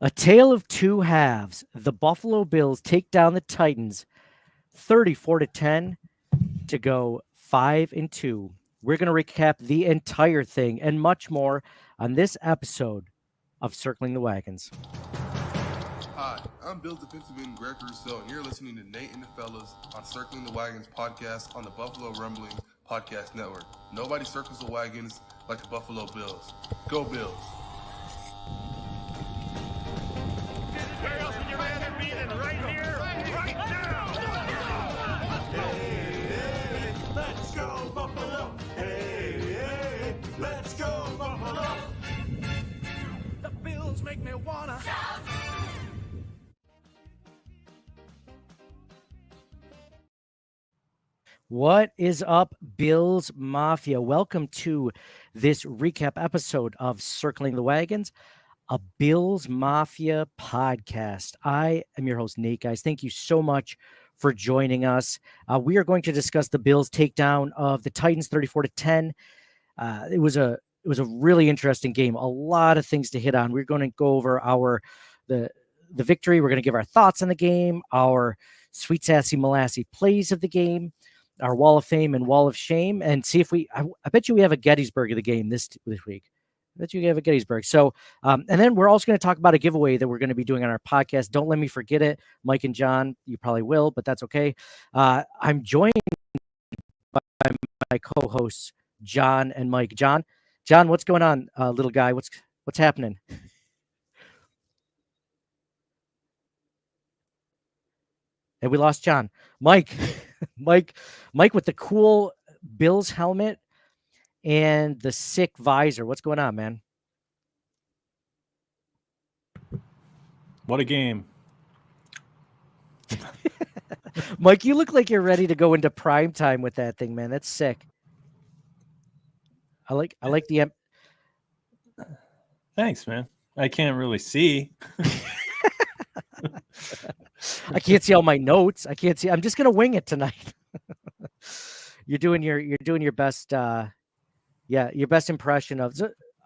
A tale of two halves. The Buffalo Bills take down the Titans 34-10 to go 5-2. We're going to recap the entire thing and much more on this episode of Circling the Wagons. Hi, I'm Bills defensive end Greg Rousseau, and you're listening to Nate and the Fellas on Circling the Wagons podcast on the Buffalo Rumblings Podcast Network. Nobody circles the wagons like the Buffalo Bills. Go Bills! Where else would you rather be than right here, right now? Hey, let's go Buffalo! Hey, let's go Buffalo! The Bills make me wanna shout. What is up, Bills Mafia? Welcome to this recap episode of Circling the Wagons, a Bills Mafia podcast. I am your host, Nate, guys. Thank you so much for joining us. We are going to discuss the Bills' takedown of the Titans 34-10. It was a really interesting game. A lot of things to hit on. We're going to go over the victory. We're going to give our thoughts on the game, our sweet, sassy, molassy plays of the game, our Wall of Fame and Wall of Shame, and see if I bet you we have a Gettysburg of the game this week. I bet you have a Gettysburg. So, and then we're also going to talk about a giveaway that we're going to be doing on our podcast. Don't let me forget it. Mike and John, you probably will, but that's okay. I'm joined by my co-hosts, John and Mike. John, what's going on, little guy? What's happening? And we lost John. Mike with the cool Bills helmet and the sick visor. What's going on, man? What a game. Mike, you look like you're ready to go into prime time with that thing, man. That's sick. I like the Thanks, man. I can't really see. I can't see all my notes. I can't see. I'm just gonna wing it tonight. You're doing your best. Your best impression of.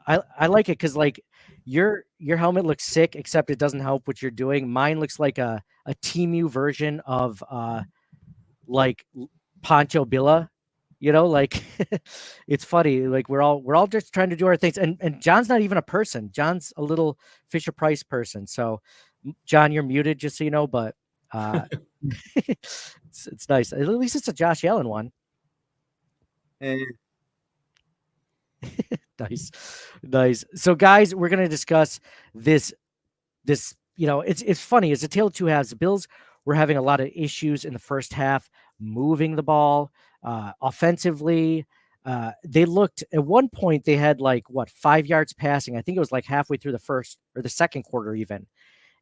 I like it because like your helmet looks sick, except it doesn't help what you're doing. Mine looks like a Temu version of like Pancho Villa. You know, like it's funny. Like we're all just trying to do our things, and John's not even a person. John's a little Fisher Price person. So, John, you're muted, just so you know. But it's nice. At least it's a Josh Allen one. Hey. Nice. So, guys, we're gonna discuss this. You know, it's funny. It's a tale of two halves. The Bills were having a lot of issues in the first half, moving the ball. Offensively, they looked at one point they had 5 yards passing. I think it was like halfway through the first or the second quarter even,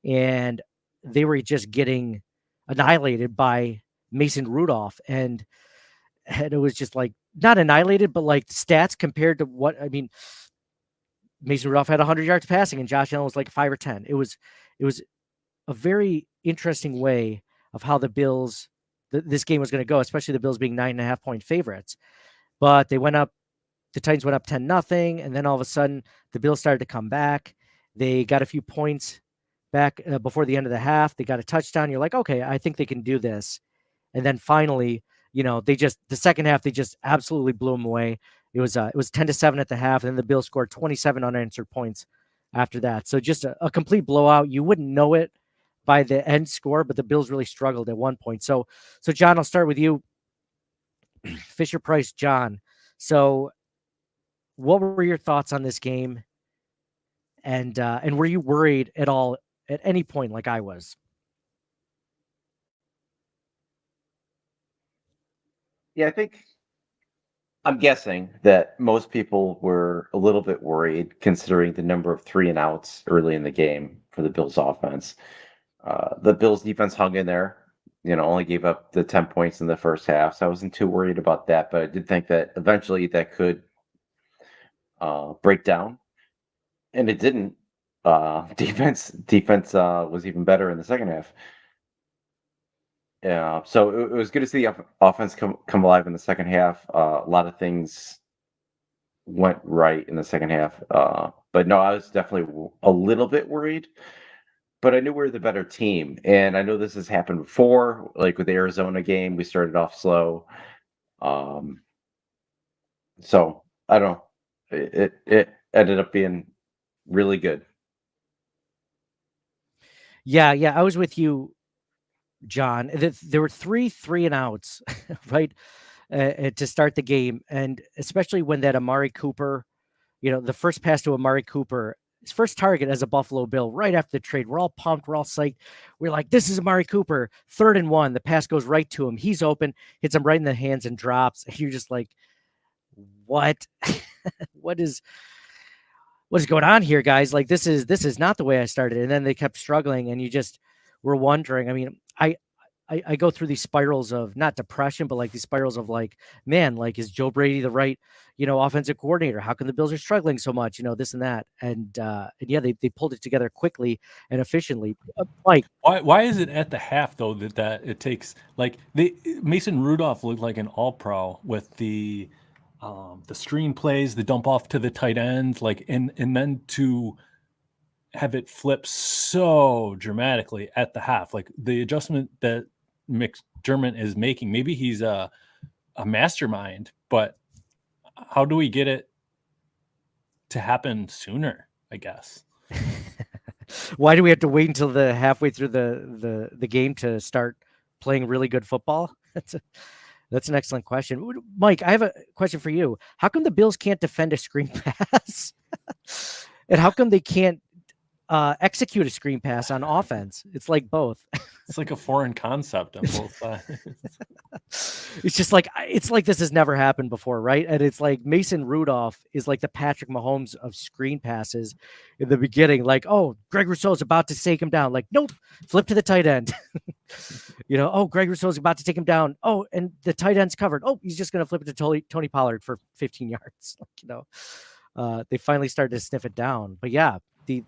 and they were just getting annihilated by Mason Rudolph, and it was just like not annihilated, but like stats compared to what I mean. Mason Rudolph had 100 yards passing, and Josh Allen was like 5 or 10. It was a very interesting way of how the Bills. This game was going to go, especially the Bills being 9.5-point favorites. But they went up, the Titans went up 10-0, and then all of a sudden the Bills started to come back. They got a few points back before the end of the half. They got a touchdown. You're like, okay, I think they can do this. And then finally, you know, the second half, they just absolutely blew them away. It was 10-7 at the half, and then the Bills scored 27 unanswered points after that. So just a complete blowout. You wouldn't know it by the end score, but the Bills really struggled at one point. So John, I'll start with you. Fisher Price, John. So what were your thoughts on this game? And were you worried at all at any point like I was? Yeah, I think I'm guessing that most people were a little bit worried considering the number of 3-and-outs early in the game for the Bills offense. The Bills defense hung in there, only gave up the 10 points in the first half. So I wasn't too worried about that, but I did think that eventually that could break down. And it didn't. Defense was even better in the second half. Yeah, so it was good to see the offense come alive in the second half. A lot of things went right in the second half. But no, I was definitely a little bit worried, but I knew we were the better team. And I know this has happened before, like with the Arizona game, we started off slow. Um, so I don't know. It ended up being really good. Yeah, I was with you, John. There were three and outs, right, to start the game, and especially when that Amari Cooper, the first pass to Amari Cooper, his first target as a Buffalo Bill, right after the trade. We're all pumped. We're all psyched. We're like, this is Amari Cooper. 3rd and 1. The pass goes right to him. He's open, hits him right in the hands and drops. And you're just like, what? what is going on here, guys? Like, this is not the way I started. And then they kept struggling, and you just were wondering. I mean, I go through these spirals of not depression, but like these spirals of like, man, like, is Joe Brady the right, offensive coordinator? How come the Bills are struggling so much? This and that. And yeah, they pulled it together quickly and efficiently. Mike, Why is it at the half though that it takes like Mason Rudolph looked like an all pro with the screen plays, the dump off to the tight ends, like and then to have it flip so dramatically at the half, like the adjustment that McDermott is making. Maybe he's a mastermind, but how do we get it to happen sooner? I guess. why do we have to wait until the halfway through the game to start playing really good football? That's an excellent question. Mike, I have a question for you. How come the Bills can't defend a screen pass? And how come they can't execute a screen pass on offense? It's like both. It's like a foreign concept on both sides. It's just like, this has never happened before, right? And it's like Mason Rudolph is like the Patrick Mahomes of screen passes in the beginning. Like, oh, Greg Rousseau's about to take him down. Like, nope, flip to the tight end. Oh, Greg Rousseau's about to take him down. Oh, and the tight end's covered. Oh, he's just going to flip it to Tony Pollard for 15 yards. They finally started to sniff it down. But yeah, it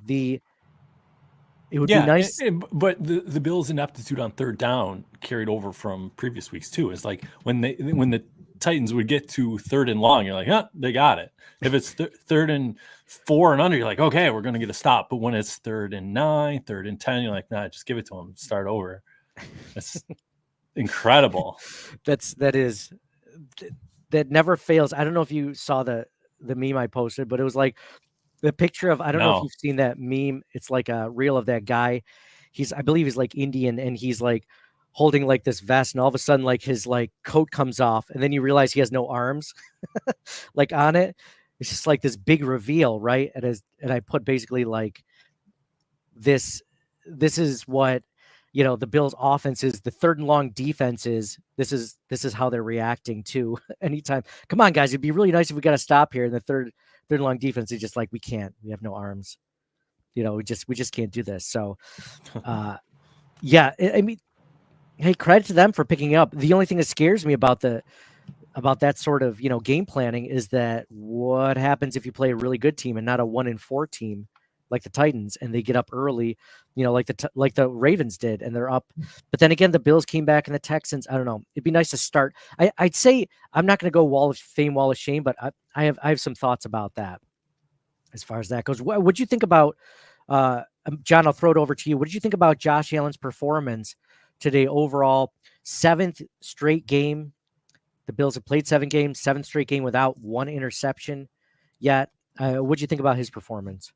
would be nice. But the Bills' ineptitude on 3rd down carried over from previous weeks too. It's like when the Titans would get to 3rd and long, you're like, huh, they got it. If it's 3rd and 4 and under, you're like, okay, we're going to get a stop. But when it's 3rd and 9, 3rd and 10, you're like, nah, just give it to them. Start over. That's incredible. That never fails. I don't know if you saw the meme I posted, but it was like the picture of, I don't know if you've seen that meme. It's like a reel of that guy. I believe he's like Indian, and he's like holding like this vest, and all of a sudden like his like coat comes off, and then you realize he has no arms like on it. It's just like this big reveal, right? And I put basically like this is what the Bills offense is, the 3rd and long defense is. This is how they're reacting to anytime. Come on, guys, it'd be really nice if we got to stop here. And the third and long defense is just like, we can't. We have no arms. We just can't do this. So, yeah, I mean, hey, credit to them for picking up. The only thing that scares me about that sort of game planning is that what happens if you play a really good team and not a 1-4 team like the Titans, and they get up early, like the Ravens did, and they're up. But then again, the Bills came back, and the Texans. I don't know. It'd be nice to start. I'd say I'm not going to go wall of fame, wall of shame, but I have some thoughts about that as far as that goes. What would you think about, John? I'll throw it over to you. What did you think about Josh Allen's performance today overall? 7th straight game. The Bills have played 7 games, 7th straight game without 1 interception yet. What did you think about his performance?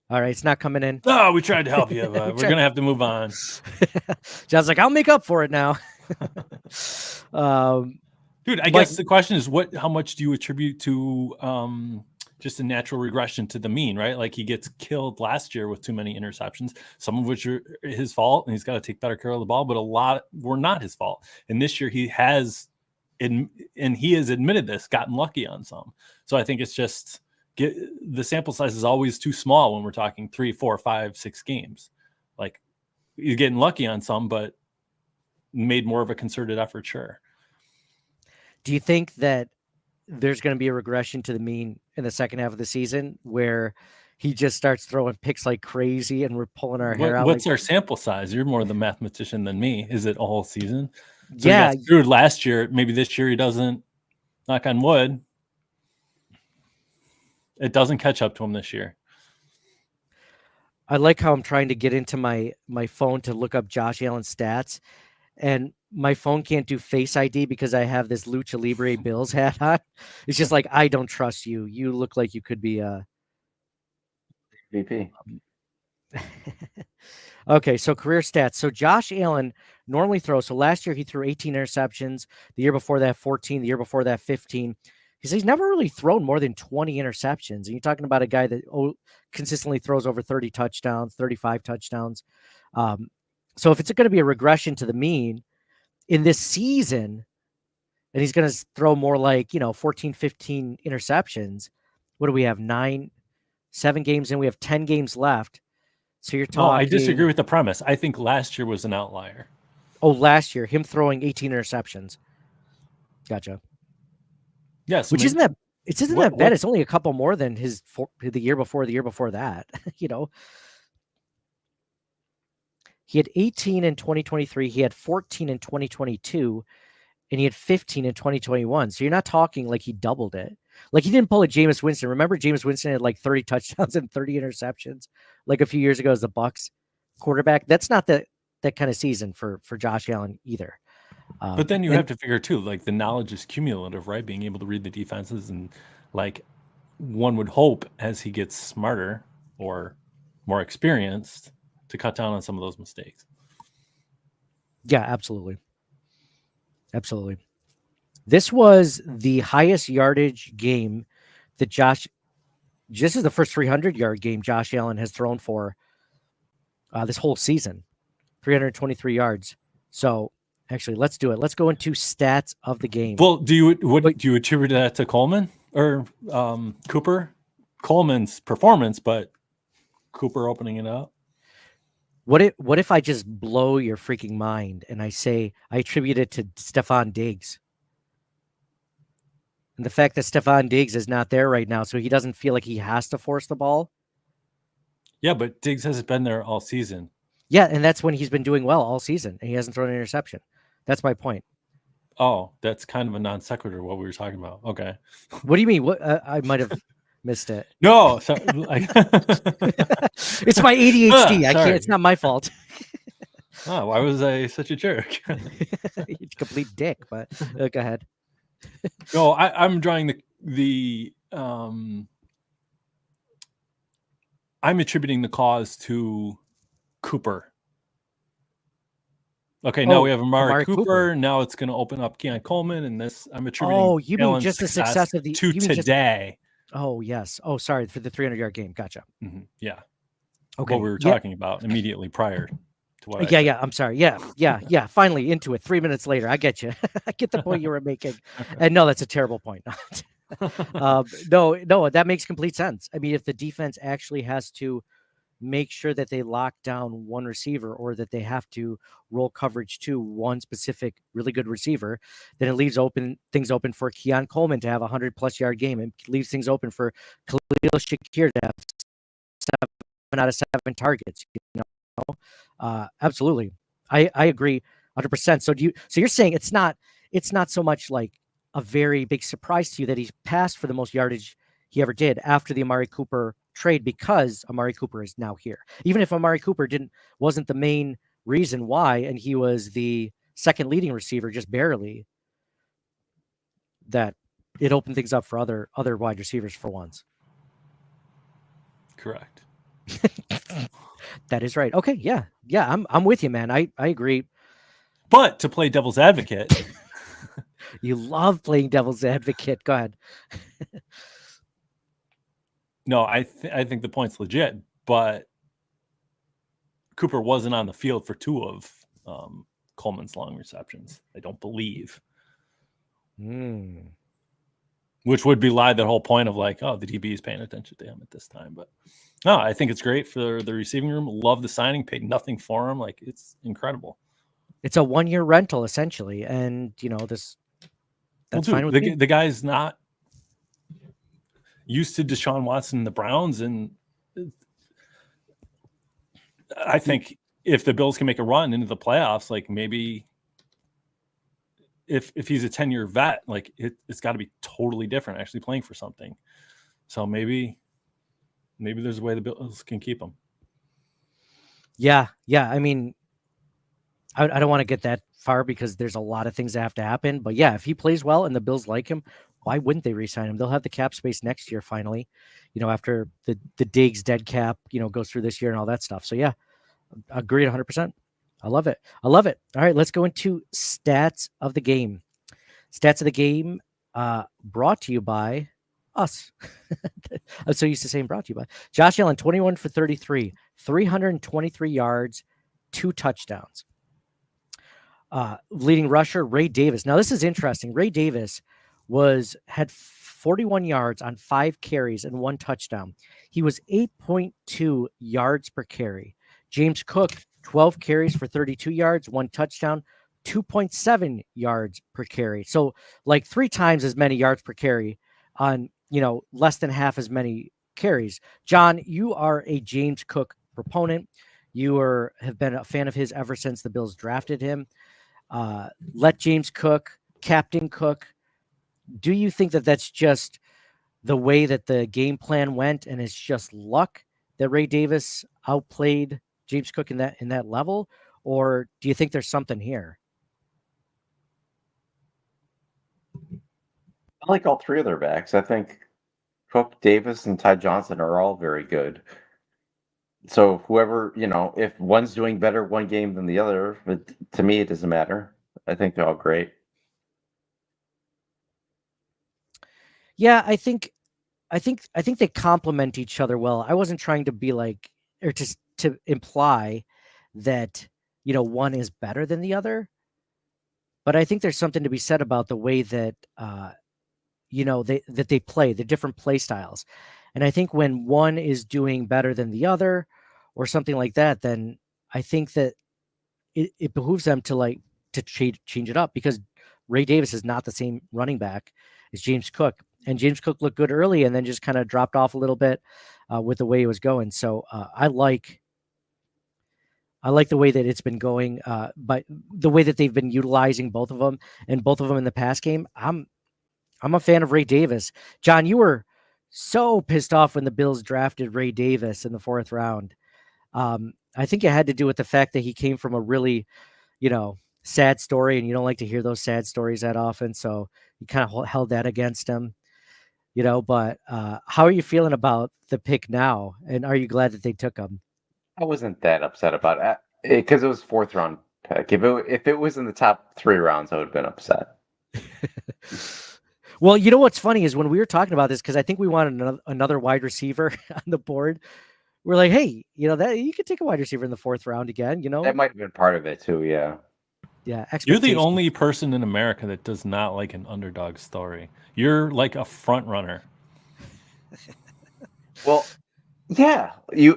All right, it's not coming in. Oh, we tried to help you, but we're gonna have to move on. John's like, I'll make up for it now. Dude, I guess the question is, how much do you attribute to just a natural regression to the mean, right? Like, he gets killed last year with too many interceptions, some of which are his fault, and he's got to take better care of the ball, but a lot were not his fault. And this year he has, and he has admitted this, gotten lucky on some. So I think it's just the sample size is always too small when we're talking 3, 4, 5, 6 games. Like, he's getting lucky on some, but made more of a concerted effort, sure. Do you think that there's going to be a regression to the mean in the second half of the season where he just starts throwing picks like crazy and we're pulling our hair out? What's Like, our sample size? You're more the mathematician than me. Is it a whole season? So yeah, he got screwed last year. Maybe this year he doesn't. Knock on wood. It doesn't catch up to him this year. I like how I'm trying to get into my phone to look up Josh Allen stats, and my phone can't do Face ID because I have this Lucha Libre Bills hat on. It's just like, I don't trust you. You look like you could be VP. Okay, so career stats. So Josh Allen normally throws. So last year he threw 18 interceptions. The year before that, 14. The year before that, 15. He's never really thrown more than 20 interceptions. And you're talking about a guy that consistently throws over 30 touchdowns, 35 touchdowns. So if it's going to be a regression to the mean in this season, and he's going to throw more like, 14, 15 interceptions, what do we have? 7 games in. We have 10 games left. So you're No, talking. I disagree with the premise. I think last year was an outlier. Oh, last year, him throwing 18 interceptions. Gotcha. Yes, Which isn't that what- bad. It's only a couple more than the year before that. He had 18 in 2023. He had 14 in 2022, and he had 15 in 2021. So you're not talking like he doubled it. Like he didn't pull a Jameis Winston. Remember, Jameis Winston had like 30 touchdowns and 30 interceptions, like a few years ago as the Bucs quarterback. That's not that kind of season for Josh Allen either. But then you have to figure too, like the knowledge is cumulative, right? Being able to read the defenses, and like one would hope as he gets smarter or more experienced to cut down on some of those mistakes. Yeah, absolutely. Absolutely. This was the highest yardage game that this is the first 300-yard game Josh Allen has thrown for this whole season, 323 yards. So actually, let's do it. Let's go into stats of the game. Well, do you attribute that to Coleman or Cooper? Coleman's performance, but Cooper opening it up. What if I just blow your freaking mind and I say I attribute it to Stephon Diggs? And the fact that Stephon Diggs is not there right now, so he doesn't feel like he has to force the ball. Yeah, but Diggs hasn't been there all season. Yeah, and that's when he's been doing well all season, and he hasn't thrown an interception. That's my point. Oh, that's kind of a non sequitur. What we were talking about. Okay. What do you mean? What I might have missed it. No, so, It's my ADHD. I can't. Sorry. It's not my fault. Oh, why was I such a jerk? Complete dick. But go ahead. No, I'm drawing I'm attributing the cause to Cooper. Okay, now we have Amari Cooper. Now it's going to open up Keon Coleman, and this I'm attributing. Oh, you mean Allen's just the success of the to today? Oh yes. Oh, sorry for the 300-yard game. Gotcha. Mm-hmm. Yeah. Okay. What we were talking about immediately prior to what. Yeah. I'm sorry. Yeah. Finally into it. 3 minutes later, I get you. I get the point you were making. And no, that's a terrible point. No, that makes complete sense. I mean, if the defense actually has to make sure that they lock down one receiver or that they have to roll coverage to one specific really good receiver, then it leaves things open for Keon Coleman to have a 100+ yard game and leaves things open for Khalil Shakir to have 7 out of 7 targets. Absolutely. I agree 100%. So you're saying it's not so much like a very big surprise to you that he's passed for the most yardage he ever did after the Amari Cooper trade, because Amari Cooper is now here. Even if Amari Cooper wasn't the main reason why, and he was the second leading receiver, just barely, that it opened things up for other wide receivers for once. Correct. That is right. Okay, yeah, I'm with you, man. I agree. But to play devil's advocate, you love playing devil's advocate. Go ahead. No, I think the point's legit, but Cooper wasn't on the field for 2 of Coleman's long receptions. I don't believe. Which would belie that whole point of like, oh, the DB is paying attention to him at this time. But no, I think it's great for the receiving room. Love the signing, paid nothing for him. Like, it's incredible. It's a 1-year rental essentially. And, That's well, fine dude, with me. the guy's not used to Deshaun Watson and the Browns, and I think if the Bills can make a run into the playoffs, like maybe if he's a 10-year vet, like it's got to be totally different actually playing for something. So maybe there's a way the Bills can keep him. Yeah. I mean, I don't want to get that far because there's a lot of things that have to happen. But yeah, if he plays well and the Bills like him, why wouldn't they re-sign him? They'll have the cap space next year finally, after the Diggs dead cap, goes through this year and all that stuff. So yeah, agreed 100%. I love it. All right, let's go into stats of the game. Stats of the game brought to you by us. I'm so used to saying brought to you by Josh Allen, 21 for 33, 323 yards, 2 touchdowns. Leading rusher, Ray Davis. Now, this is interesting. Ray Davis had 41 yards on 5 carries and 1 touchdown. He was 8.2 yards per carry. James Cook, 12 carries for 32 yards, 1 touchdown, 2.7 yards per carry. So like 3 times as many yards per carry on, less than half as many carries. John, you are a James Cook proponent. You have been a fan of his ever since the Bills drafted him. Let James Cook, Captain Cook. Do you think that that's just the way that the game plan went and it's just luck that Ray Davis outplayed James Cook in that level? Or do you think there's something here? I like all 3 of their backs. I think Cook, Davis, and Ty Johnson are all very good. So whoever, if one's doing better one game than the other, but to me it doesn't matter. I think they're all great. Yeah, I think they complement each other well. I wasn't trying to be like, or to imply that, one is better than the other. But I think there's something to be said about the way that, they play, the different play styles. And I think when one is doing better than the other or something like that, then I think that it behooves them to change it up, because Ray Davis is not the same running back as James Cook. And James Cook looked good early and then just kind of dropped off a little bit with the way it was going. So I like the way that it's been going, but the way that they've been utilizing both of them and both of them in the pass game. I'm a fan of Ray Davis. John, you were so pissed off when the Bills drafted Ray Davis in the 4th round. I think it had to do with the fact that he came from a really, sad story, and you don't like to hear those sad stories that often. So you kind of held that against him, but how are you feeling about the pick now? And are you glad that they took him? I wasn't that upset about it because it was 4th round pick. If it was in the top 3 rounds, I would have been upset. Well, what's funny is when we were talking about this, because I think we wanted another wide receiver on the board. We're like, hey, that you could take a wide receiver in the 4th round again. That might have been part of it too. Yeah. Yeah. You're the only person in America that does not like an underdog story. You're like a front runner. Well, yeah. You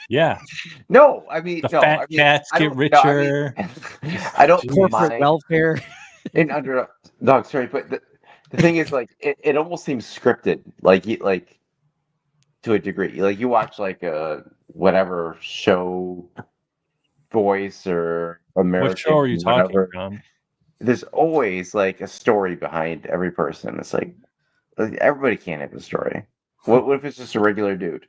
Yeah. No, I mean, The fat cats I get don't- no, richer. I don't corporate mind welfare. in underdog story, but the thing is, like, it almost seems scripted, like to a degree. Like you watch like a whatever show, Voice or American. What show are you talking whatever. about? There's always like a story behind every person. It's like everybody can't have a story. What if it's just a regular dude?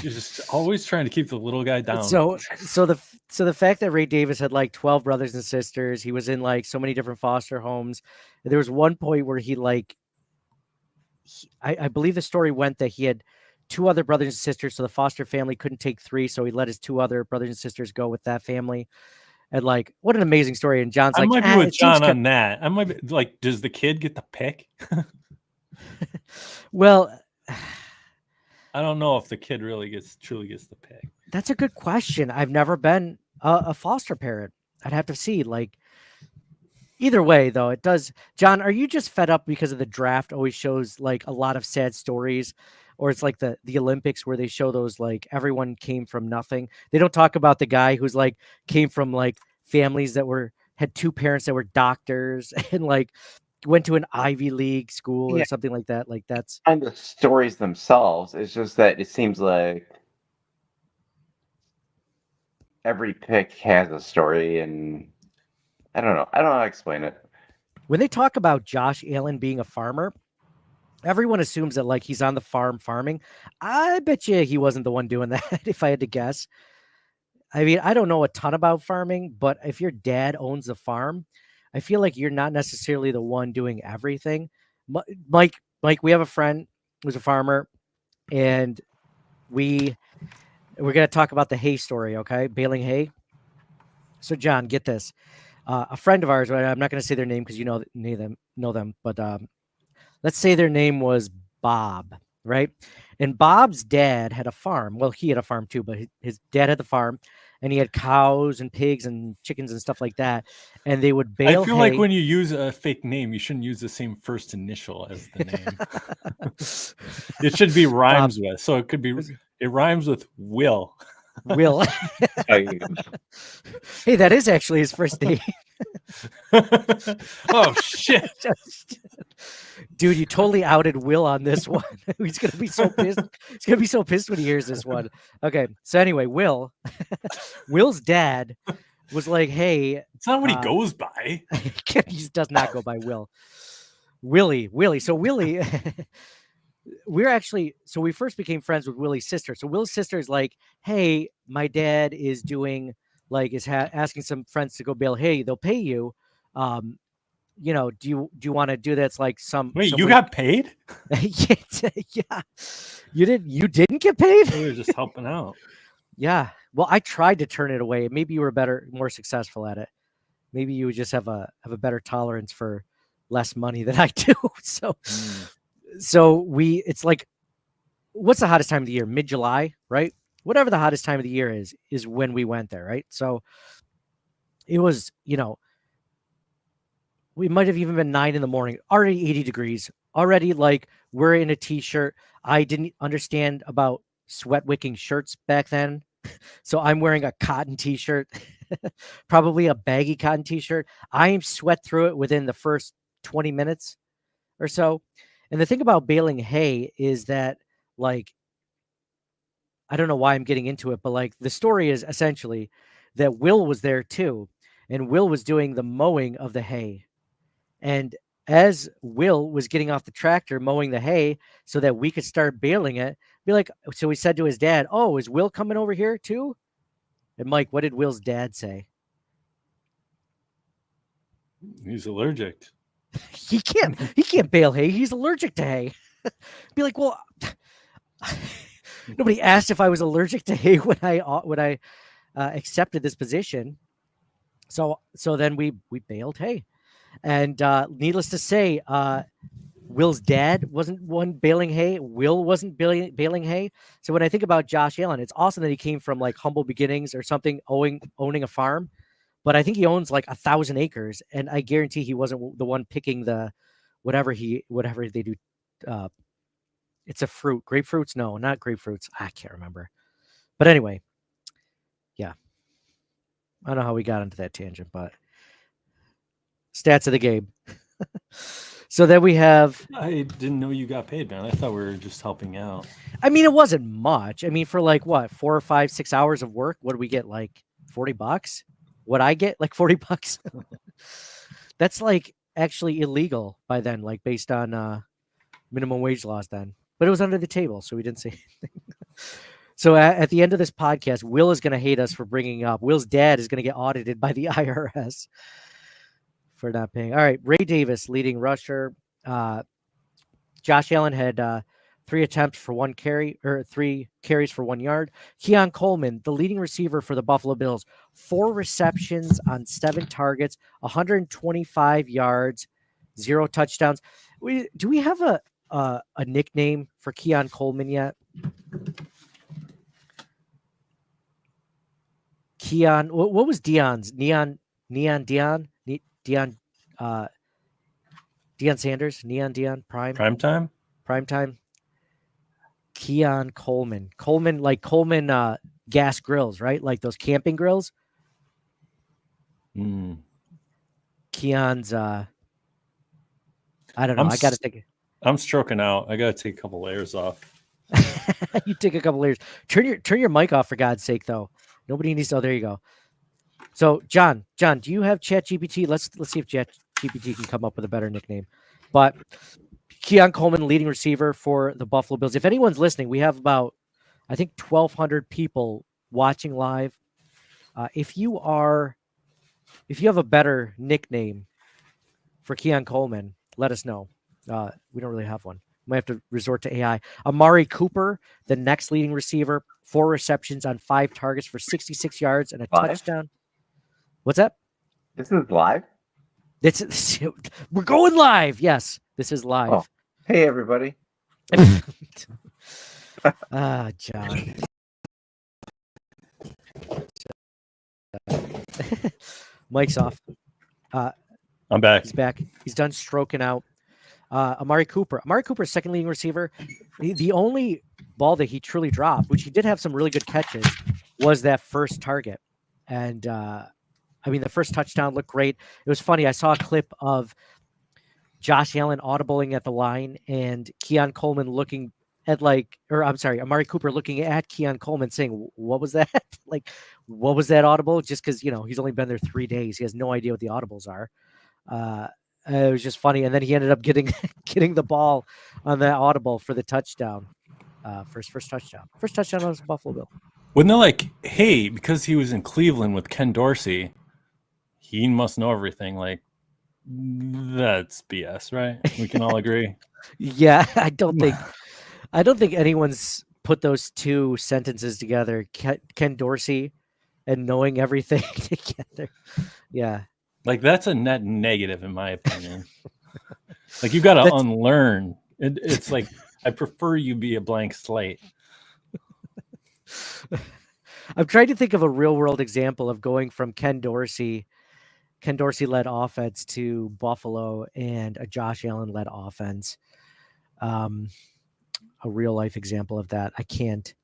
You're just always trying to keep the little guy down. So the fact that Ray Davis had like 12 brothers and sisters, he was in like so many different foster homes. There was one point where I believe the story went that he had 2 other brothers and sisters, so the foster family couldn't take 3, so he let his 2 other brothers and sisters go with that family. And like, what an amazing story! And John's I like, might be with it seems John on that. I might be like, does the kid get the pick? Well, I don't know if the kid really truly gets the pick. that's a good question. I've never been a foster parent. I'd have to see. Like, either way, though, it does. John, are you just fed up because of the draft always shows like a lot of sad stories? Or it's like the Olympics where they show those like everyone came from nothing. They don't talk about the guy who's like came from like families that had two parents that were doctors and like went to an Ivy League school or Yeah. something like that. Like that's And the stories themselves, it's just that it seems like every pick has a story, and I don't know. I don't know how to explain it. when they talk about Josh Allen being a farmer, everyone assumes that like he's on the farm farming. I bet you he wasn't the one doing that if I had to guess. I mean, I don't know a ton about farming, but if your dad owns the farm, I feel like you're not necessarily the one doing everything. Mike, we have a friend who's a farmer, and we're gonna talk about the hay story, okay? Baling hay. So, John, get this. A friend of ours, right, I'm not going to say their name because you know them, but let's say their name was Bob, right? And Bob's dad had a farm. Well, he had a farm too, but his dad had the farm, and he had cows and pigs and chickens and stuff like that. And they would bale I feel hay. like when you use a fake name, you shouldn't use the same first initial as the name. It should be rhymes with. So it could be, it rhymes with Will. Will. I- Hey, that is actually his first name. Oh, shit. Dude, you totally outed Will on this one. He's gonna be so pissed. He's gonna be so pissed when he hears this one. Okay, so anyway, Will's dad was like, "Hey," It's not what he goes by. he does not go by Will. Willie. So Willie, we first became friends with Willie's sister. So Will's sister is like, "Hey, my dad is doing asking some friends to go bail hay. They'll pay you. Do you want to do that? It's like Wait, some you way- got paid? yeah. You didn't get paid? We were just helping out. Yeah. Well, I tried to turn it away. Maybe you were more successful at it. Maybe you would just have a better tolerance for less money than I do. So it's like, what's the hottest time of the year? Mid-July, right? Whatever the hottest time of the year is when we went there, right? So it was, we might have even been 9 in the morning, already 80 degrees, already like we're in a t-shirt. I didn't understand about sweat wicking shirts back then. So I'm wearing a cotton t-shirt, probably a baggy cotton t-shirt. I sweat through it within the first 20 minutes or so. And the thing about baling hay is that, like, I don't know why I'm getting into it, but like the story is essentially that Will was there too. And Will was doing the mowing of the hay. And as Will was getting off the tractor mowing the hay so that we could start baling it, so he said to his dad, "Oh, is Will coming over here too?" And Mike, what did Will's dad say? He's allergic. He can't bale hay. He's allergic to hay. Be like, well, nobody asked if I was allergic to hay when I accepted this position. So then we baled hay. And needless to say, Will's dad wasn't one baling hay. Will wasn't baling hay. So when I think about Josh Allen, it's awesome that he came from like humble beginnings or something, owning a farm. But I think he owns like 1,000 acres, and I guarantee he wasn't the one picking the whatever they do. It's a fruit, grapefruits. No, not grapefruits. I can't remember. But anyway, yeah, I don't know how we got into that tangent, but stats of the game. So then we have. I didn't know you got paid, man. I thought we were just helping out. I mean, it wasn't much. I mean, for like what, 4 or 5, 6 hours of work, what do we get? Like $40? What I get, like $40? That's like actually illegal by then, like based on minimum wage laws then. But it was under the table, so we didn't say anything. So at the end of this podcast, Will is going to hate us for bringing up. Will's dad is going to get audited by the IRS for not paying. All right, Ray Davis, leading rusher. Josh Allen had 3 attempts for 1 carry, or 3 carries for 1 yard. Keon Coleman, the leading receiver for the Buffalo Bills, 4 receptions on 7 targets, 125 yards, 0 touchdowns. Do we have a nickname for Keon Coleman yet? Keon, what was Dion's? Deion Sanders, Deion Prime time? Primetime. Keon Coleman, like Coleman gas grills, right? Like those camping grills. Mm. Keon's. I don't know. I'm I got to s- think. I'm stroking out. I gotta take a couple layers off. You take a couple layers. Turn your mic off for God's sake, though. Nobody needs to. Oh, there you go. So, John, do you have ChatGPT? Let's see if ChatGPT can come up with a better nickname. But Keon Coleman, leading receiver for the Buffalo Bills. If anyone's listening, we have about, I think, 1,200 people watching live. If you have a better nickname for Keon Coleman, let us know. We don't really have one. We might have to resort to AI. Amari Cooper, the next leading receiver, 4 receptions on 5 targets for 66 yards and a Live? touchdown. What's that? This is live. We're going live. Yes, this is live. Oh, hey everybody. John. Mike's off. I'm back. He's back. He's done stroking out. Amari Cooper. Amari Cooper's second leading receiver. The only ball that he truly dropped, which he did have some really good catches, was that first target. And the first touchdown looked great. It was funny. I saw a clip of Josh Allen audibling at the line and Keon Coleman looking at Amari Cooper looking at Keon Coleman saying, "What was that?" Like, what was that audible? Just because, he's only been there 3 days. He has no idea what the audibles are. It was just funny. And then he ended up getting the ball on that audible for the touchdown. First touchdown. First touchdown on Buffalo Bill. When they're like, hey, because he was in Cleveland with Ken Dorsey, he must know everything. Like, that's BS, right? We can all agree. Yeah, I don't think anyone's put those two sentences together. Ken Dorsey and knowing everything together. Yeah. Like, that's a net negative, in my opinion. Like, you got to unlearn. It's like, I prefer you be a blank slate. I'm trying to think of a real world example of going from Ken Dorsey led offense to Buffalo and a Josh Allen led offense. A real life example of that. I can't.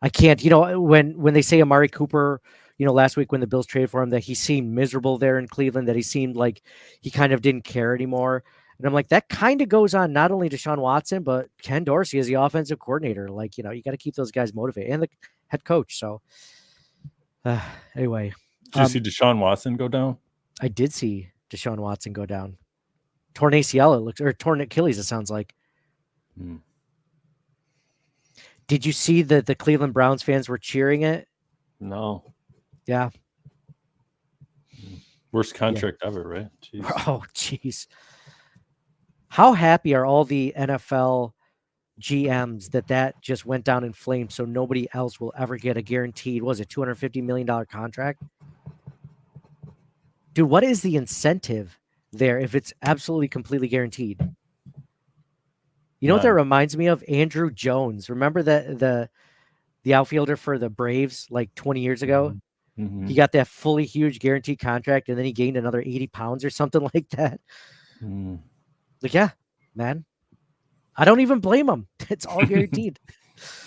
When they say Amari Cooper, last week when the Bills traded for him, that he seemed miserable there in Cleveland, that he seemed like he kind of didn't care anymore. And I'm like, that kind of goes on not only to Deshaun Watson, but Ken Dorsey as the offensive coordinator. Like, you got to keep those guys motivated, and the head coach. So anyway. Did you see Deshaun Watson go down? I did see Deshaun Watson go down. Torn ACL, it looks, or torn Achilles, it sounds like. Did you see that the Cleveland Browns fans were cheering it? No. Yeah. Worst contract ever, right? Jeez. Oh, jeez. How happy are all the NFL GMs that just went down in flames so nobody else will ever get a guaranteed, was it $250 million contract? Dude, what is the incentive there if it's absolutely completely guaranteed? You know what that reminds me of? Andrew Jones. Remember the outfielder for the Braves like 20 years ago? Mm-hmm. He got that fully huge guaranteed contract and then he gained another 80 pounds or something like that. Like, yeah, man. I don't even blame him. It's all guaranteed.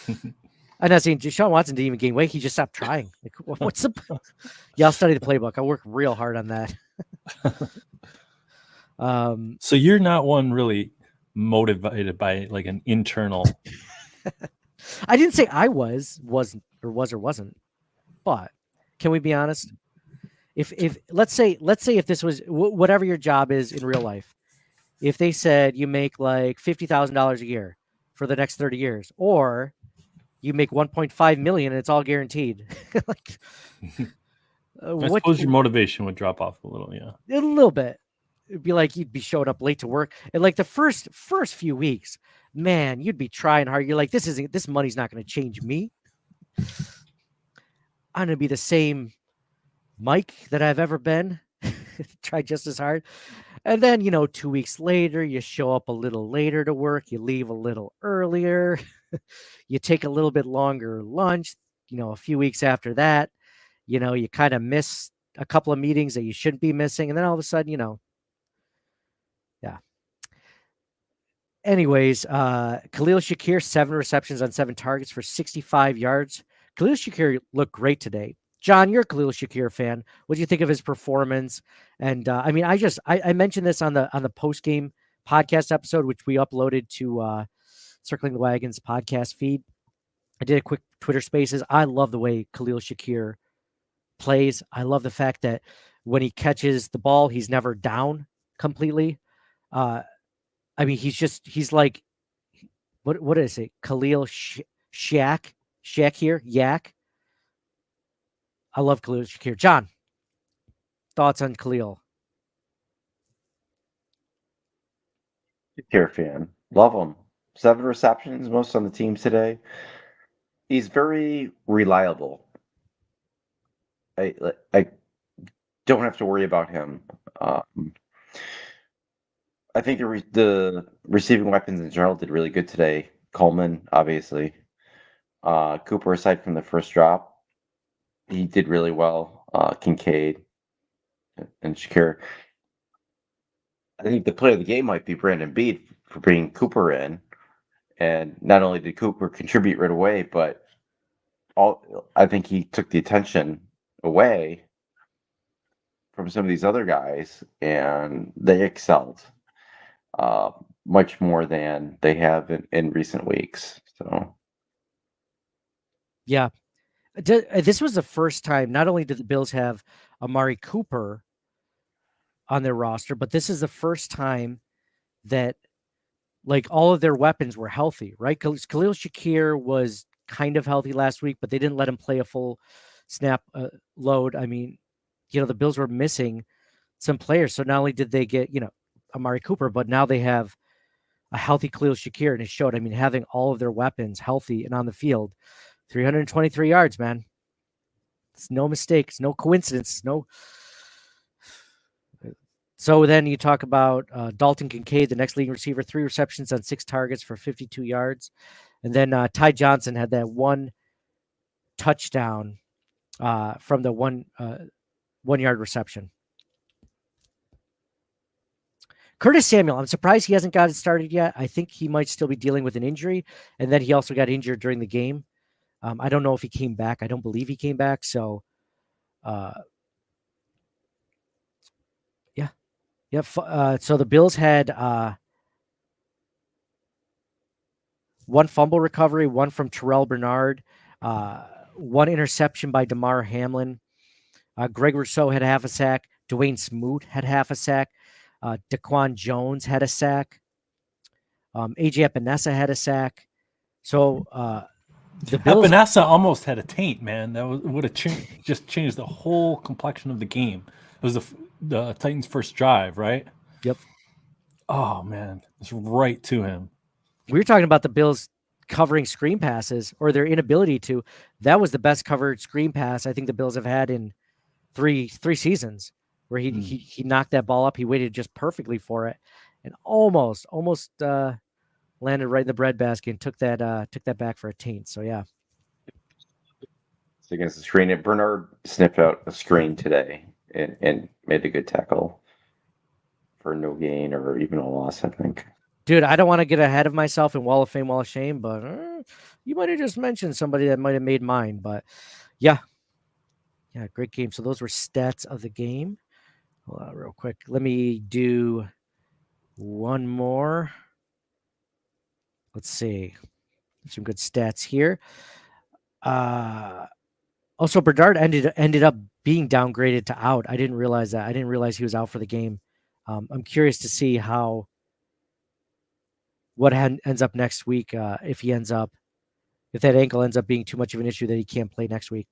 I'm not saying Deshaun Watson didn't even gain weight. He just stopped trying. Like, what's the... Yeah, I'll study the playbook. I'll work real hard on that. So you're not one really motivated by like an internal. I didn't say I was or wasn't. But can we be honest? If let's say if this was whatever your job is in real life, if they said you make like $50,000 a year for the next 30 years, or you make 1.5 million and it's all guaranteed, like, I suppose your motivation would drop off a little, yeah. A little bit. It'd be like you'd be showing up late to work, and like the first few weeks, man, you'd be trying hard. You're like, this money's not going to change me. I'm going to be the same Mike that I've ever been. Try just as hard. And then, 2 weeks later, you show up a little later to work. You leave a little earlier. You take a little bit longer lunch. A few weeks after that, you kind of miss a couple of meetings that you shouldn't be missing. And then all of a sudden, yeah. Anyways, Khalil Shakir, 7 receptions on 7 targets for 65 yards. Khalil Shakir looked great today. John, you're a Khalil Shakir fan. What do you think of his performance? And I mean, I mentioned this on the post game podcast episode, which we uploaded to Circling the Wagons podcast feed. I did a quick Twitter Spaces. I love the way Khalil Shakir plays. I love the fact that when he catches the ball, he's never down completely. I mean, he's like, what is it? Khalil Shakir, Yak. I love Khalil Shakir. John, thoughts on Khalil? Shakir fan. Love him. 7 receptions, most on the team today. He's very reliable. I don't have to worry about him. I think the receiving weapons in general did really good today. Coleman, obviously. Cooper, aside from the first drop, he did really well. Kincaid and Shakir. I think the player of the game might be Brandon Bead for bringing Cooper in. And not only did Cooper contribute right away, but I think he took the attention away from some of these other guys, and they excelled much more than they have in recent weeks. So, Yeah. This was the first time, not only did the Bills have Amari Cooper on their roster, but this is the first time that like all of their weapons were healthy, right? Khalil Shakir was kind of healthy last week, but they didn't let him play a full snap load. I mean, the Bills were missing some players. So not only did they get, Amari Cooper, but now they have a healthy Khalil Shakir, and it showed. I mean, having all of their weapons healthy and on the field, 323 yards, man. It's no mistake. It's no coincidence. So then you talk about Dalton Kincaid, the next leading receiver, 3 receptions on 6 targets for 52 yards. And then Ty Johnson had that 1 touchdown from the 1 yard reception. Curtis Samuel, I'm surprised he hasn't got it started yet. I think he might still be dealing with an injury. And then he also got injured during the game. I don't know if he came back. I don't believe he came back. So, so the Bills had 1 fumble recovery, 1 from Terrell Bernard, 1 interception by Damar Hamlin. Greg Rousseau had half a sack. Dwayne Smoot had half a sack. Daquan Jones had a sack. AJ Epinesa had a sack. So the Bills. Epinesa almost had a taint, man. That would have just changed the whole complexion of the game. It was the Titans' first drive, right? Yep. Oh man, it's right to him. We were talking about the Bills covering screen passes, or their inability to. That was the best covered screen pass I think the Bills have had in three seasons, where he knocked that ball up. He waited just perfectly for it, and almost landed right in the breadbasket and took that back for a taint. So yeah. It's against the screen. And Bernard sniffed out a screen today and made a good tackle for no gain or even a loss, I think. Dude, I don't want to get ahead of myself in Wall of Fame, Wall of Shame, but you might have just mentioned somebody that might have made mine. But yeah, great game. So those were stats of the game. Hold on real quick. Let me do one more. Let's see. Some good stats here. Also, Bernard ended up being downgraded to out. I didn't realize that. I didn't realize he was out for the game. I'm curious to see what ends up next week. If that ankle ends up being too much of an issue that he can't play next week.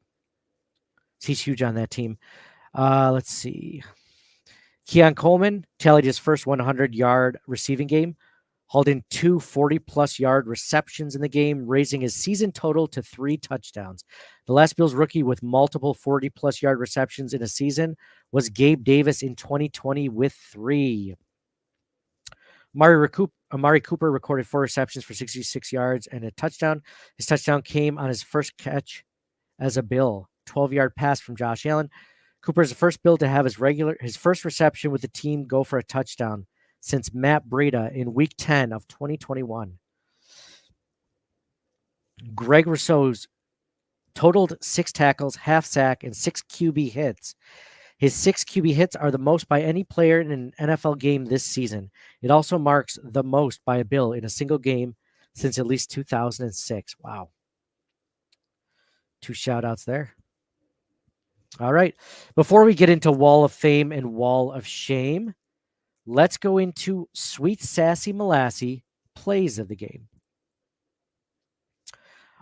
He's huge on that team. Let's see. Keon Coleman tallied his first 100-yard receiving game, hauled in 2 40-plus yard receptions in the game, raising his season total to 3 touchdowns. The last Bills rookie with multiple 40-plus yard receptions in a season was Gabe Davis in 2020 with 3. Amari Cooper recorded 4 receptions for 66 yards and a touchdown. His touchdown came on his first catch as a Bill, 12-yard pass from Josh Allen. Cooper is the first Bill to have his first reception with the team go for a touchdown since Matt Breida in Week 10 of 2021. Greg Rousseau's totaled 6 tackles, half sack, and 6 QB hits. His 6 QB hits are the most by any player in an NFL game this season. It also marks the most by a Bill in a single game since at least 2006. Wow. 2 shout outs there. All right. Before we get into Wall of Fame and Wall of Shame, let's go into Sweet Sassy Molassy plays of the game.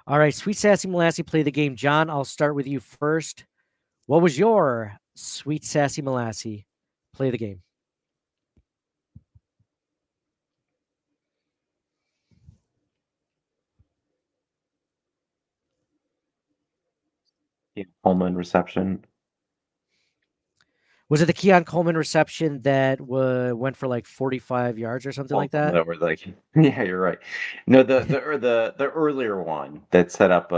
All right, Sweet Sassy Molassy play of the game. John, I'll start with you first. What was your Sweet Sassy Molassy play of the game? Coleman reception. Was it the Keon Coleman reception that went for like 45 yards or something like that? No, we're like, yeah, you're right. No, the earlier one that set up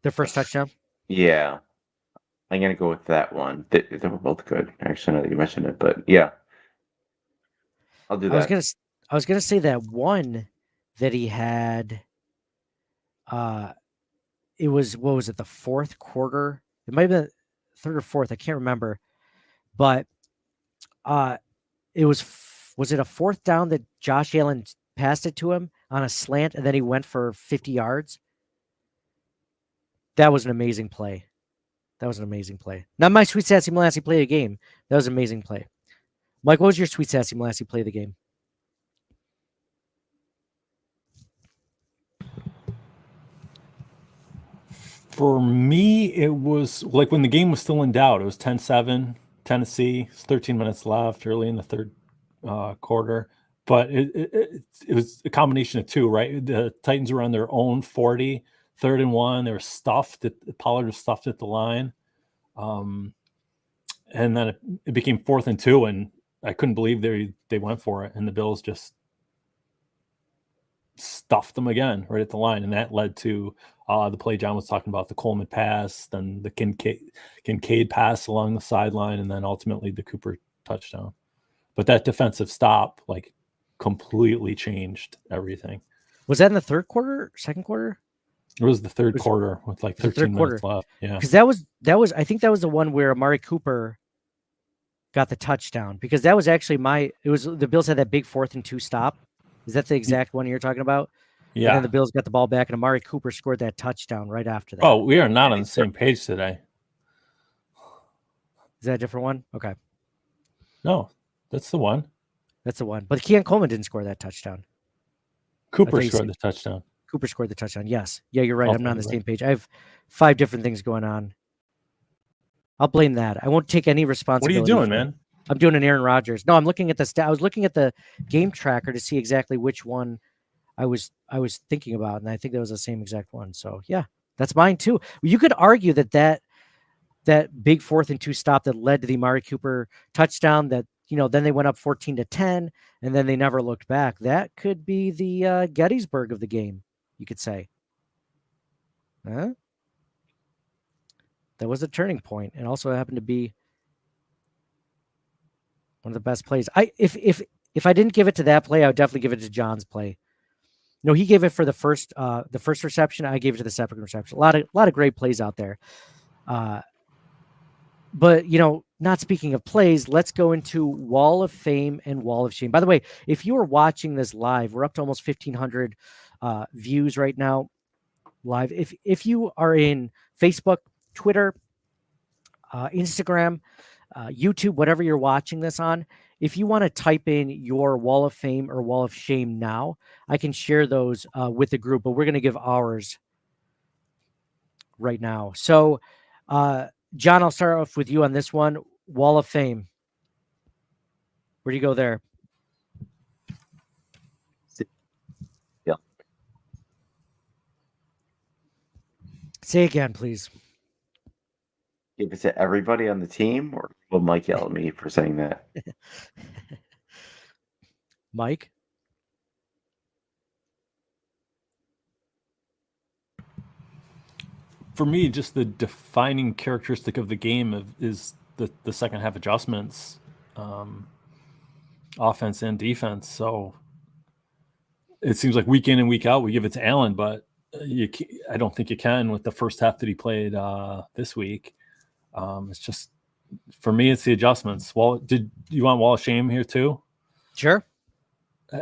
Their first touchdown? yeah. I'm gonna go with that one. They were both good. Actually, now that you mentioned it, but yeah, I'll do that. I was gonna say that one that he had. It was, what was it, the fourth quarter? It might have been third or fourth. I can't remember, but it was it a fourth down that Josh Allen passed it to him on a slant and then he went for 50 yards? That was an amazing play. Not my Sweet Sassy Molassy play of the game. That was an amazing play. Mike, what was your Sweet Sassy Molassy play of the game? For me, it was like when the game was still in doubt. It was 10-7, Tennessee. It's 13 minutes left, early in the third quarter. But it was a combination of two, right? The Titans were on their own 40, 3rd and 1. They were stuffed. Pollard was stuffed at the line. And then it became 4th and 2, and I couldn't believe they went for it. And the Bills just stuffed them again right at the line. And that led to the play John was talking about, the Coleman pass, then the Kincaid pass along the sideline, and then ultimately the Cooper touchdown. But that defensive stop, like, completely changed everything. Was that in the third quarter, second quarter? It was the third quarter with like 13 minutes left. Yeah. Because that was I think that was the one where Amari Cooper got the touchdown, because that was actually the Bills had that big 4th and 2 stop. Is that the exact one you're talking about? Yeah. And then the Bills got the ball back and Amari Cooper scored that touchdown right after that. Oh, we are not on the same page today. Is that a different one? Okay. No, that's the one. That's the one. But Keon Coleman didn't score that touchdown. Cooper scored the touchdown. Cooper scored the touchdown. Yes. Yeah, you're right. I'm not on the Ultimately. same page. I have 5 different things going on. I'll blame that. I won't take any What are responsibility. you doing, for it. man? I'm doing an Aaron Rodgers. No, I'm looking at the I was looking at the game tracker to see exactly which one I was thinking about, and I think that was the same exact one. So yeah, that's mine too. You could argue that big 4th and 2 stop that led to the Amari Cooper touchdown, that, then they went up 14-10, and then they never looked back. That could be the Gettysburg of the game, you could say. Huh? That was a turning point, and also happened to be one of the best plays. If I didn't give it to that play, I would definitely give it to John's play. No, he gave it for the first reception. I gave it to the second reception. A lot of great plays out there. But not speaking of plays, let's go into Wall of Fame and Wall of Shame. By the way, if you are watching this live, we're up to almost 1,500 views right now live. If you are in Facebook, Twitter, Instagram, YouTube, whatever you're watching this on, if you want to type in your Wall of Fame or Wall of Shame now, I can share those with the group, but we're going to give ours right now. So, John, I'll start off with you on this one. Wall of Fame. Where do you go there? Yeah. Say again, please. Give it to everybody on the team, or will Mike yell at me for saying that? Mike? For me, just the defining characteristic of the game is the second half adjustments, offense and defense. So it seems like week in and week out we give it to Allen, but I don't think you can with the first half that he played this week. It's just, for me, it's the adjustments. Did you want Wall of Shame here too? Sure.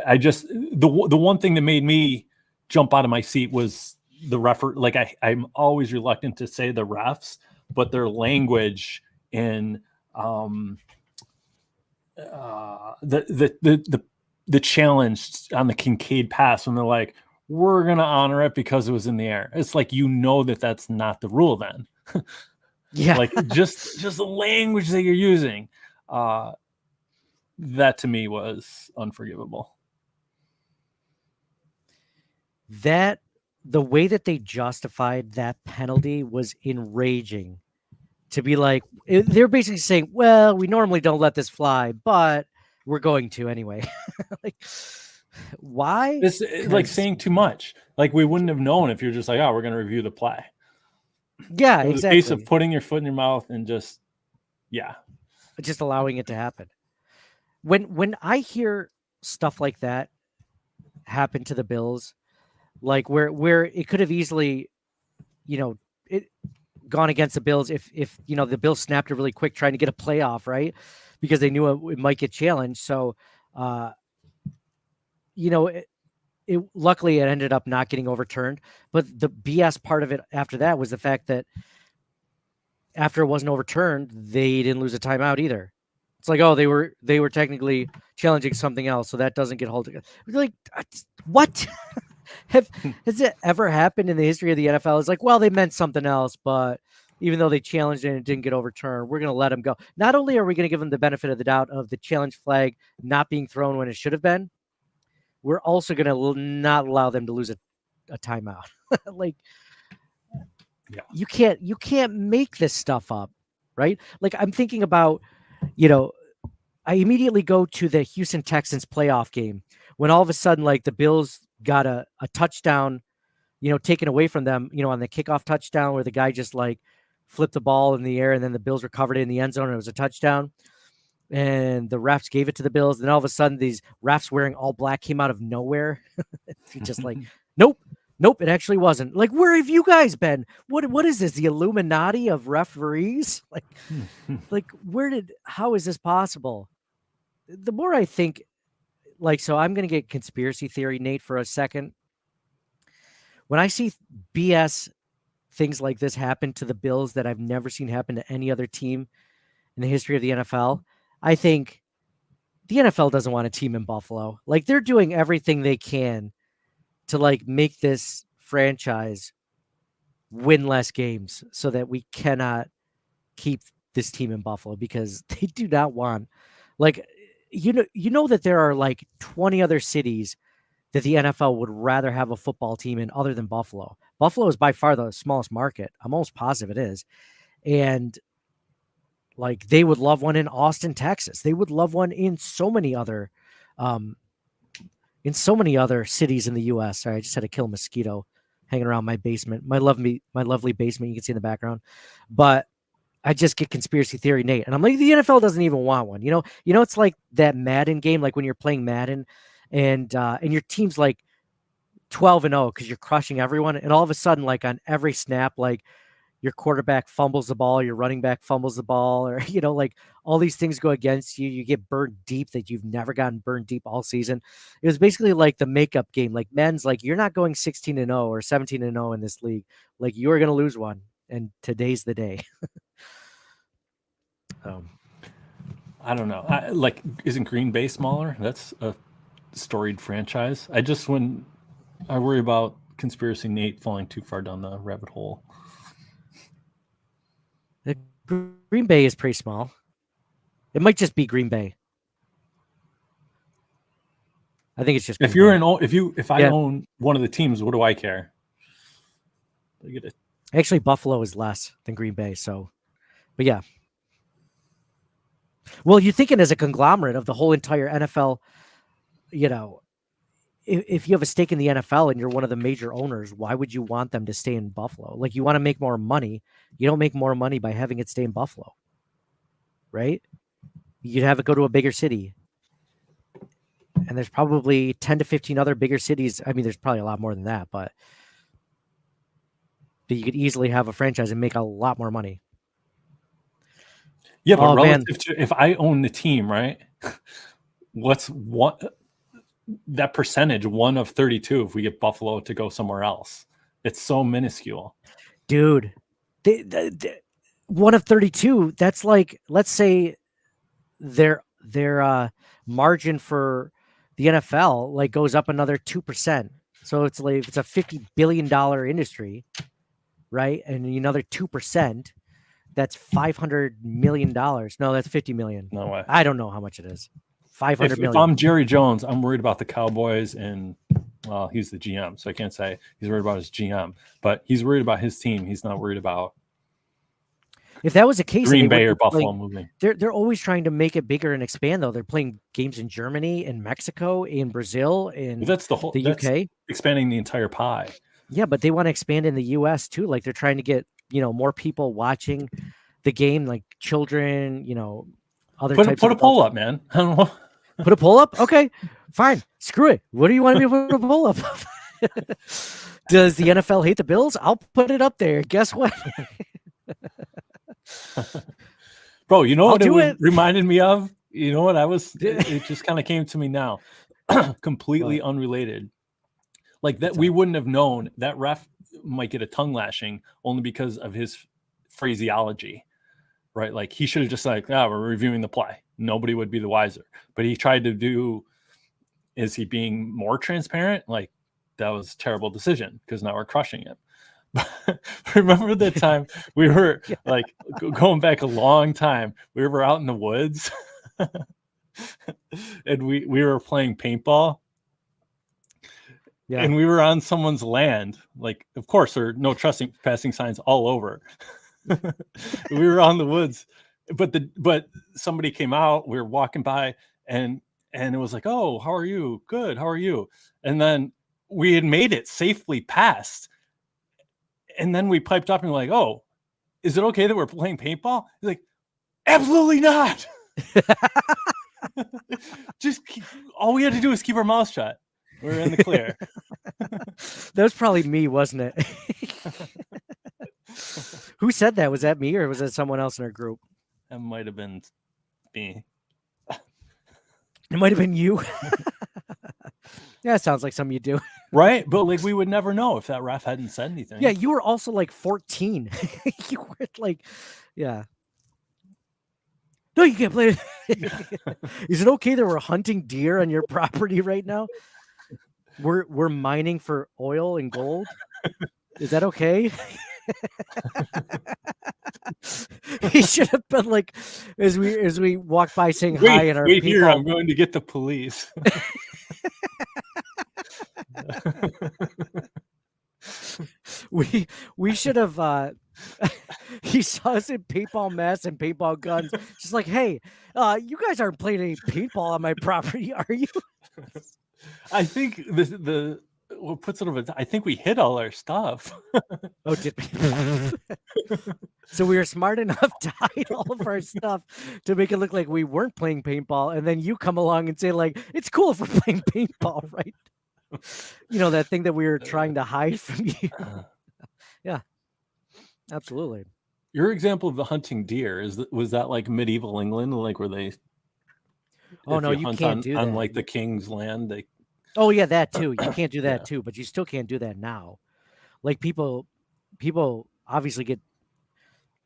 I just, the one thing that made me jump out of my seat was the referee. Like I'm always reluctant to say the refs, but their language in the challenge on the Kincaid pass, when they're like, we're gonna honor it because it was in the air. It's like, that's not the rule then. Yeah. Like just the language that you're using, that to me was unforgivable. That the way that they justified that penalty was enraging. To be like, they're basically saying, well, we normally don't let this fly, but we're going to anyway. Like, why? It's like saying too much. Like, we wouldn't have known if you're just like, oh, we're going to review the play. Yeah, It was exactly. a case of putting your foot in your mouth and just allowing it to happen. When I hear stuff like that happen to the Bills, like where it could have easily, it gone against the Bills if the Bills snapped it really quick trying to get a playoff, right? Because they knew it might get challenged. So, luckily it ended up not getting overturned. But the BS part of it after that was the fact that after it wasn't overturned, they didn't lose a timeout either. It's like, oh, they were technically challenging something else, so that doesn't get held together. Like, what? Has it ever happened in the history of the NFL? It's like, well, they meant something else, but even though they challenged it and it didn't get overturned, we're going to let them go. Not only are we going to give them the benefit of the doubt of the challenge flag not being thrown when it should have been, we're also going to not allow them to lose a timeout. Like, yeah. You can't make this stuff up, right? Like, I'm thinking about, I immediately go to the Houston Texans playoff game when all of a sudden, like, the Bills got a touchdown, taken away from them, on the kickoff touchdown where the guy just like flipped the ball in the air and then the Bills recovered it in the end zone and it was a touchdown. And the refs gave it to the Bills. Then all of a sudden these refs wearing all black came out of nowhere. Just like, nope, it actually wasn't. Like, where have you guys been? What is this? The Illuminati of referees? Like how is this possible? The more I think, like, so I'm going to get conspiracy theory, Nate, for a second. When I see BS things like this happen to the Bills that I've never seen happen to any other team in the history of the NFL, I think the NFL doesn't want a team in Buffalo. Like, they're doing everything they can to, like, make this franchise win less games so that we cannot keep this team in Buffalo, because they do not want, like, that there are like 20 other cities that the NFL would rather have a football team in other than Buffalo. Buffalo is by far the smallest market. I'm almost positive it is. And like, they would love one in Austin, Texas. They would love one in so many other cities in the US. Sorry, I just had to kill a mosquito hanging around my basement. My lovely basement you can see in the background. But I just get conspiracy theory, Nate. And I'm like, the NFL doesn't even want one. It's like that Madden game, like when you're playing Madden and your team's like 12-0 because you're crushing everyone. And all of a sudden, like on every snap, like your quarterback fumbles the ball, your running back fumbles the ball, or, like all these things go against you. You get burned deep that you've never gotten burned deep all season. It was basically like the makeup game. Like, men's like, you're not going 16-0 or 17-0 in this league. Like, you're going to lose one. And today's the day. I don't know. Isn't Green Bay smaller? That's a storied franchise. When I worry about conspiracy Nate falling too far down the rabbit hole. Green Bay is pretty small. It might just be Green Bay. I think it's just If I own one of the teams, what do I care? Actually, Buffalo is less than Green Bay. So, but yeah. Well, you're thinking as a conglomerate of the whole entire NFL, if you have a stake in the NFL and you're one of the major owners, why would you want them to stay in Buffalo? Like, you want to make more money. You don't make more money by having it stay in Buffalo, right? You'd have it go to a bigger city. And there's probably 10 to 15 other bigger cities. I mean, there's probably a lot more than that, but that you could easily have a franchise and make a lot more money. Yeah, but Oh, man. relative to if I own the team, right? What's what that percentage 1 of 32 if we get Buffalo to go somewhere else? It's so minuscule. Dude, 1 of 32, that's like, let's say their margin for the NFL like goes up another 2%. So it's like it's a $50 billion industry, right? And another 2%, that's $500 million. No, that's 50 million. No way. I don't know how much it is. 500 If million. I'm Jerry Jones, I'm worried about the Cowboys, and well, he's the GM, so I can't say he's worried about his GM, but he's worried about his team. He's not worried about If that was the case, Green they Bay or would, like, Buffalo moving. they're always trying to make it bigger and expand, though. They're playing games in Germany, in Mexico, in Brazil, in Well, that's the whole. the That's UK. expanding the entire pie. Yeah, but they want to expand in the US too. Like they're trying to get, more people watching the game, like children, other types Put of a poll adults. up, man. I don't know. Put a poll up? Okay, fine. Screw it. What do you want me to put a poll up? Does the NFL hate the Bills? I'll put it up there. Guess what? Bro, you know I'll what do it it. reminded me of? You know what I was? It just kind of came to me now. Completely unrelated. Like that, we wouldn't have known that ref might get a tongue lashing only because of his phraseology, right? Like he should have just like, we're reviewing the play. Nobody would be the wiser. But he tried to do, is he being more transparent? Like that was a terrible decision because now we're crushing him. Remember the time we were like going back a long time, we were out in the woods and we were playing paintball. Yeah. And we were on someone's land. Like, of course, there are no trespassing signs all over. We were on the woods, but somebody came out. We were walking by, and it was like, "Oh, how are you? Good. How are you?" And then we had made it safely past. And then we piped up and we're like, "Oh, is it okay that we're playing paintball?" He's like, "Absolutely not." All we had to do was keep our mouth shut. We're in the clear. That was probably me, wasn't it? Who said that? Was that me or was that someone else in our group? That might have been me. It might have been you. Yeah, it sounds like something you do. Right? But like we would never know if that ref hadn't said anything. Yeah, you were also like 14. You were like, yeah. No, you can't play. Is it okay that we're hunting deer on your property right now? We're mining for oil and gold. Is that okay? He should have been like, as we walk by saying hi in our wait here, paintball- I'm going to get the police. we should have he saw us in paintball masks and paintball guns, just like, hey, you guys aren't playing any paintball on my property, are you? I think the what puts it over. I think we hit all our stuff. Oh, did we? So we were smart enough to hide all of our stuff to make it look like we weren't playing paintball, and then you come along and say like, it's cool if we're playing paintball, right? You know, that thing that we were trying to hide from you. Yeah, absolutely. Your example of the hunting deer was that like medieval England, like where they? Oh if no, you hunt can't do that. on like the king's land. They Oh yeah, that too. You can't do that Yeah. too, but you still can't do that now. Like people obviously get,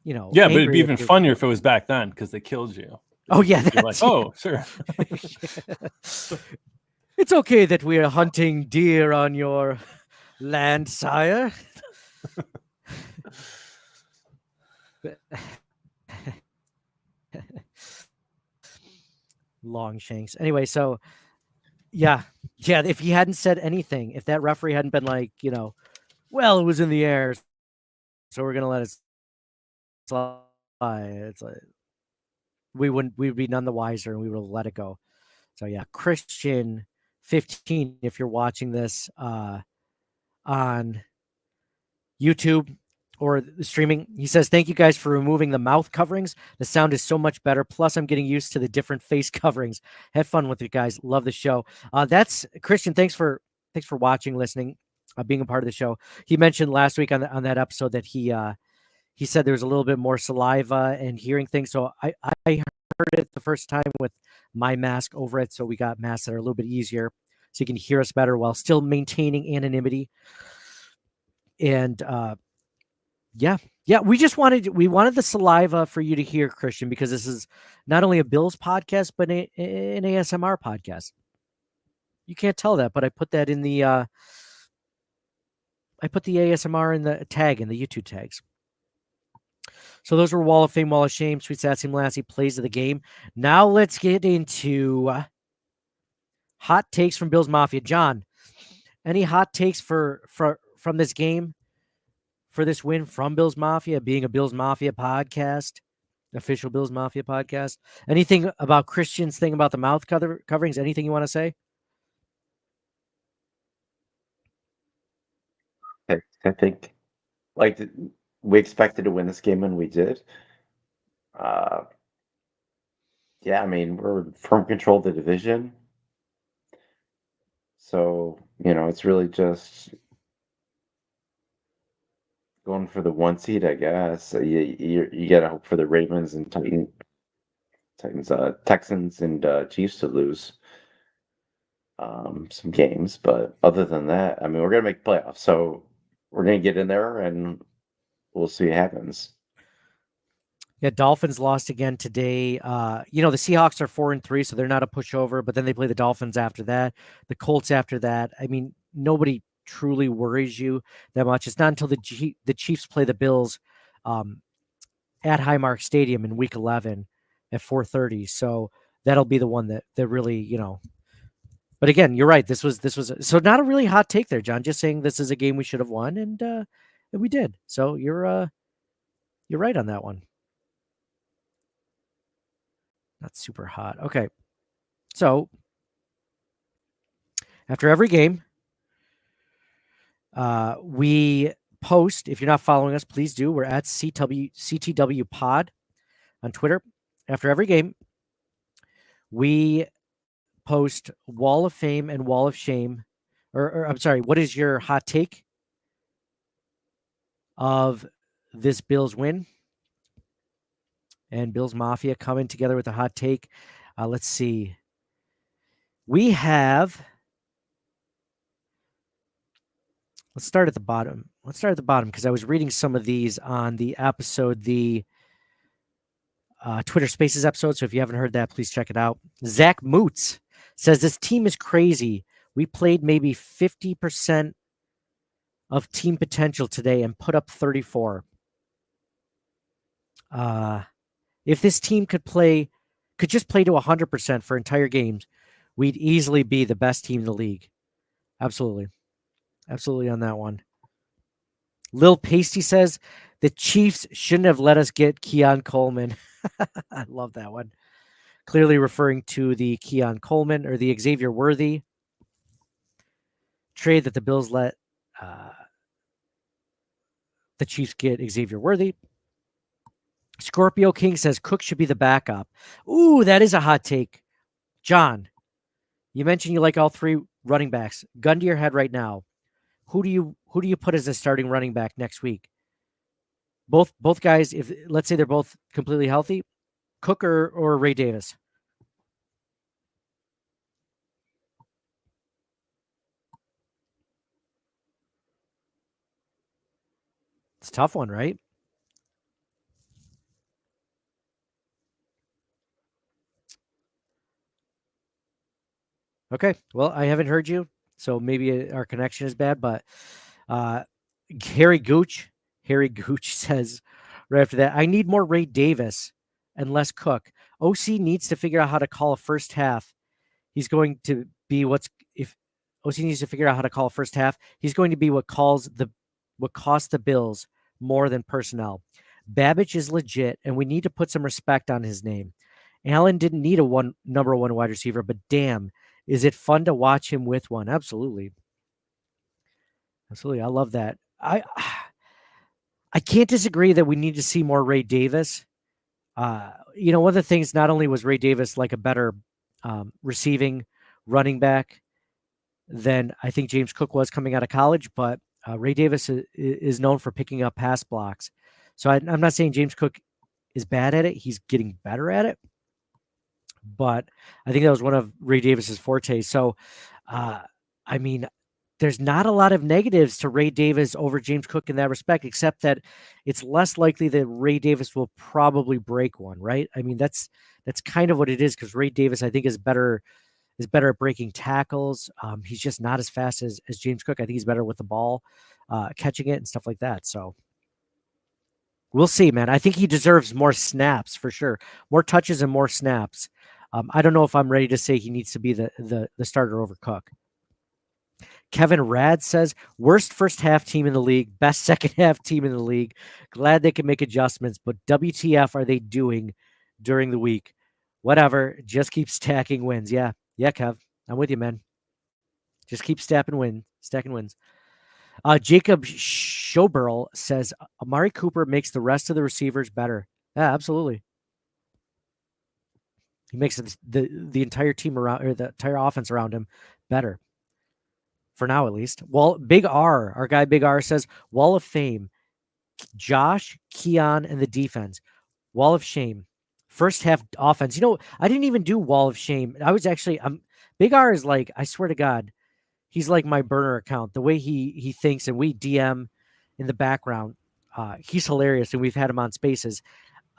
yeah, but it'd angry be if even you're- funnier if it was back then because they killed you. Oh yeah, You're like, that's oh sure. It's okay that we are hunting deer on your land, sire. Longshanks. Anyway, so yeah. If he hadn't said anything, if that referee hadn't been like, well, it was in the air, so we're gonna let it slide. It's like we'd be none the wiser, and we would have let it go. So yeah, Christian 15, if you're watching this on YouTube or the streaming, he says, thank you guys for removing the mouth coverings. The sound is so much better. Plus, I'm getting used to the different face coverings. Have fun with it, guys. Love the show. That's Christian. Thanks for watching, listening. being a part of the show. He mentioned last week on that episode that he said there was a little bit more saliva and hearing things. So I heard it the first time with my mask over it. So we got masks that are a little bit easier, so you can hear us better while still maintaining anonymity. And yeah, we wanted the saliva for you to hear, Christian, because this is not only a Bills podcast but an ASMR podcast. You can't tell that, but I put that in the I put the ASMR in the tag in the YouTube tags. So those were Wall of Fame, Wall of Shame, Sweet Sassy Lassie plays of the game. Now let's get into hot takes from Bills Mafia. John, any hot takes from this game, for this win from Bills Mafia, being a Bills Mafia podcast, official Bills Mafia podcast? Anything about Christian's thing about the mouth coverings? Anything you want to say? I think like we expected to win this game and we did. Yeah, I mean, we're firm control of the division. So, it's really just going for the 1 seed, I guess. You got to hope for the Ravens and Texans and Chiefs to lose some games. But other than that, I mean, we're going to make playoffs. So we're going to get in there and we'll see what happens. Yeah, Dolphins lost again today. The Seahawks are 4-3, so they're not a pushover, but then they play the Dolphins after that, the Colts after that. I mean, nobody truly worries you that much. It's not until the Chiefs play the Bills at Highmark Stadium in Week 11 at 4:30. So that'll be the one that really, But again, you're right. This was so not a really hot take there, John. Just saying this is a game we should have won, and we did. So you're right on that one. Not super hot. Okay. So after every game, we post. If you're not following us, please do. We're at CTW Pod on Twitter. After every game, we post Wall of Fame and Wall of Shame. Or I'm sorry, what is your hot take of this Bills win? And Bills Mafia coming together with a hot take. Let's see. We have. Let's start at the bottom. Because I was reading some of these on the episode, the Twitter Spaces episode. So if you haven't heard that, please check it out. Zach Moots says this team is crazy. We played maybe 50% of team potential today and put up 34. If this team could just play to 100% for entire games, we'd easily be the best team in the league. Absolutely on that one. Lil Pasty says the Chiefs shouldn't have let us get Keon Coleman. I love that one. Clearly referring to the Keon Coleman or the Xavier Worthy trade that the Bills let the Chiefs get Xavier Worthy. Scorpio King says Cook should be the backup. Ooh, that is a hot take. John, you mentioned you like all three running backs. Gun to your head right now. Who do you put as a starting running back next week? Both guys, if let's say they're both completely healthy, Cook or Ray Davis? It's a tough one, right? Okay. Well, I haven't heard you, so maybe our connection is bad, but Harry Gooch says right after that, I need more Ray Davis and less Cook. OC needs to figure out how to call a first half. He's going to be if OC needs to figure out how to call a first half, he's going to be what costs the Bills more than personnel. Babbage is legit, and we need to put some respect on his name. Allen didn't need a number one wide receiver, but damn, is it fun to watch him with one? Absolutely. I love that. I can't disagree that we need to see more Ray Davis. One of the things, not only was Ray Davis like a better receiving running back than I think James Cook was coming out of college, but Ray Davis is known for picking up pass blocks. So I'm not saying James Cook is bad at it. He's getting better at it. But I think that was one of Ray Davis's fortes. So, I mean, there's not a lot of negatives to Ray Davis over James Cook in that respect, except that it's less likely that Ray Davis will probably break one, right? I mean, that's kind of what it is, because Ray Davis, I think, is better at breaking tackles. He's just not as fast as James Cook. I think he's better with the ball, catching it and stuff like that. So we'll see, man. I think he deserves more snaps for sure, more touches and more snaps. I don't know if I'm ready to say he needs to be the starter over Cook. Kevin Rad says, worst first half team in the league, best second half team in the league. Glad they can make adjustments, but WTF are they doing during the week? Whatever, just keep stacking wins. Yeah, Kev, I'm with you, man. Just keep stacking wins. Jacob Schoberl says, Amari Cooper makes the rest of the receivers better. Yeah, absolutely. He makes the entire team around, or the entire offense around him, better. For now, at least. Well, Big R, our guy Big R says, Wall of Fame, Josh, Keon, and the defense. Wall of Shame. First half offense. You know, I didn't even do Wall of Shame. I was actually, Big R is like, I swear to God, he's like my burner account. The way he thinks, and we DM in the background. He's hilarious, and we've had him on Spaces.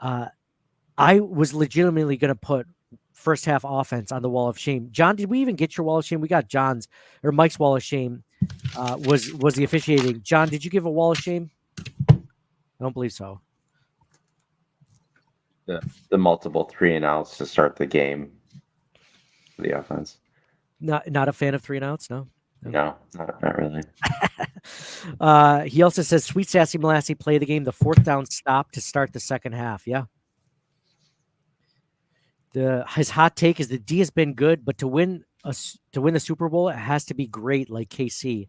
I was legitimately going to put first half offense on the Wall of Shame. John, did we even get your Wall of Shame? We got John's, or Mike's Wall of Shame was the officiating. John, did you give a Wall of Shame? I don't believe so. The multiple 3-and-outs to start the game for the offense. Not a fan of 3-and-outs, no? No, not really. He also says, Sweet Sassy Molassy play the game, the fourth down stop to start the second half. Yeah. His hot take is the D has been good, but to win the Super Bowl, it has to be great, like KC.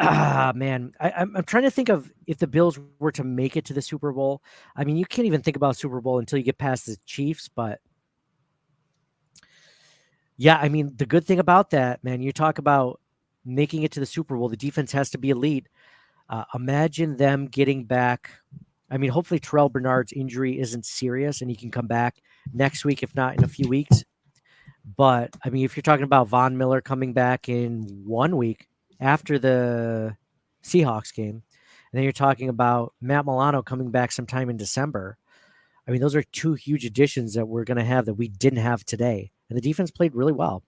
Man, I'm trying to think of if the Bills were to make it to the Super Bowl. I mean, you can't even think about Super Bowl until you get past the Chiefs, but yeah, I mean, the good thing about that, man, you talk about making it to the Super Bowl, the defense has to be elite. Imagine them getting back. I mean, hopefully Terrell Bernard's injury isn't serious and he can come back next week, if not in a few weeks. But I mean, if you're talking about Von Miller coming back in 1 week after the Seahawks game, and then you're talking about Matt Milano coming back sometime in December. I mean, those are two huge additions that we're going to have that we didn't have today. And the defense played really well.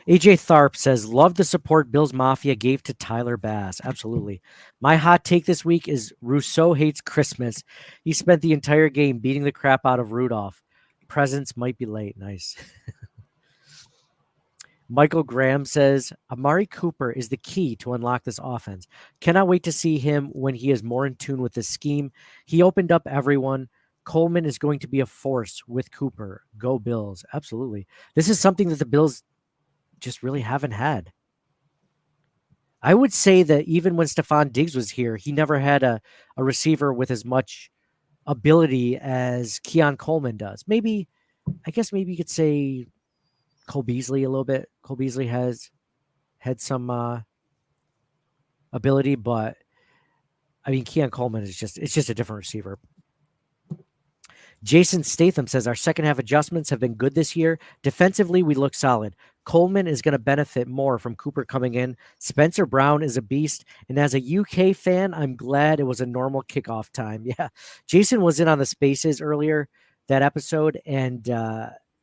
AJ Tharp says, love the support Bills Mafia gave to Tyler Bass. Absolutely. My hot take this week is Rousseau hates Christmas. He spent the entire game beating the crap out of Rudolph. Presents might be late. Nice. Michael Graham says, Amari Cooper is the key to unlock this offense. Cannot wait to see him when he is more in tune with the scheme. He opened up everyone. Coleman is going to be a force with Cooper. Go Bills. Absolutely. This is something that the Bills just really haven't had. I would say that even when Stephon Diggs was here, he never had a receiver with as much ability as Keon Coleman does. Maybe you could say Cole Beasley a little bit. Cole Beasley has had some ability, but I mean, Keon Coleman it's just a different receiver. Jason Statham says, our second half adjustments have been good this year. Defensively, we look solid. Coleman is going to benefit more from Cooper coming in. Spencer Brown is a beast. And as a UK fan, I'm glad it was a normal kickoff time. Yeah. Jason was in on the Spaces earlier, that episode, and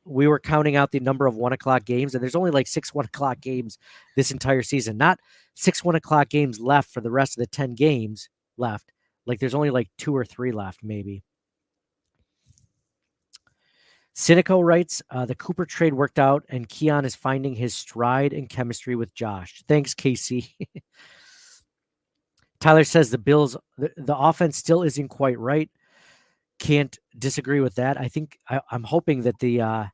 we were counting out the number of 1 o'clock games, and there's only like 6 1 o'clock games this entire season. Not 6 1 o'clock games left for the rest of the 10 games left. Like there's only like 2 or 3 left, maybe. Cynico writes, the Cooper trade worked out, and Keon is finding his stride and chemistry with Josh. Thanks, Casey. Tyler says the Bills, the offense still isn't quite right. Can't disagree with that. I think I'm hoping that the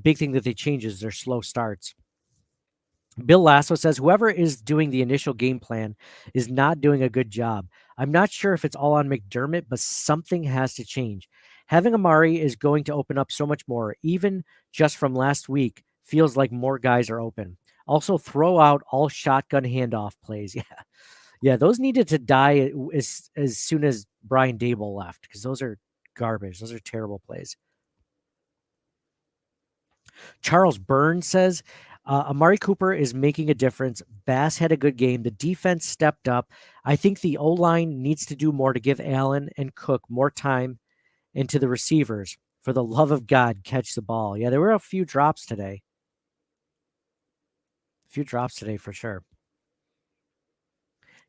big thing that they change is their slow starts. Bill Lasso says, whoever is doing the initial game plan is not doing a good job. I'm not sure if it's all on McDermott, but something has to change. Having Amari is going to open up so much more, even just from last week. Feels like more guys are open. Also, throw out all shotgun handoff plays. Yeah, yeah, those needed to die as soon as Brian Dable left because those are garbage. Those are terrible plays. Charles Burns says Amari Cooper is making a difference. Bass had a good game. The defense stepped up. I think the O-line needs to do more to give Allen and Cook more time into the receivers. For the love of God, catch the ball. Yeah, there were a few drops today. A few drops today for sure.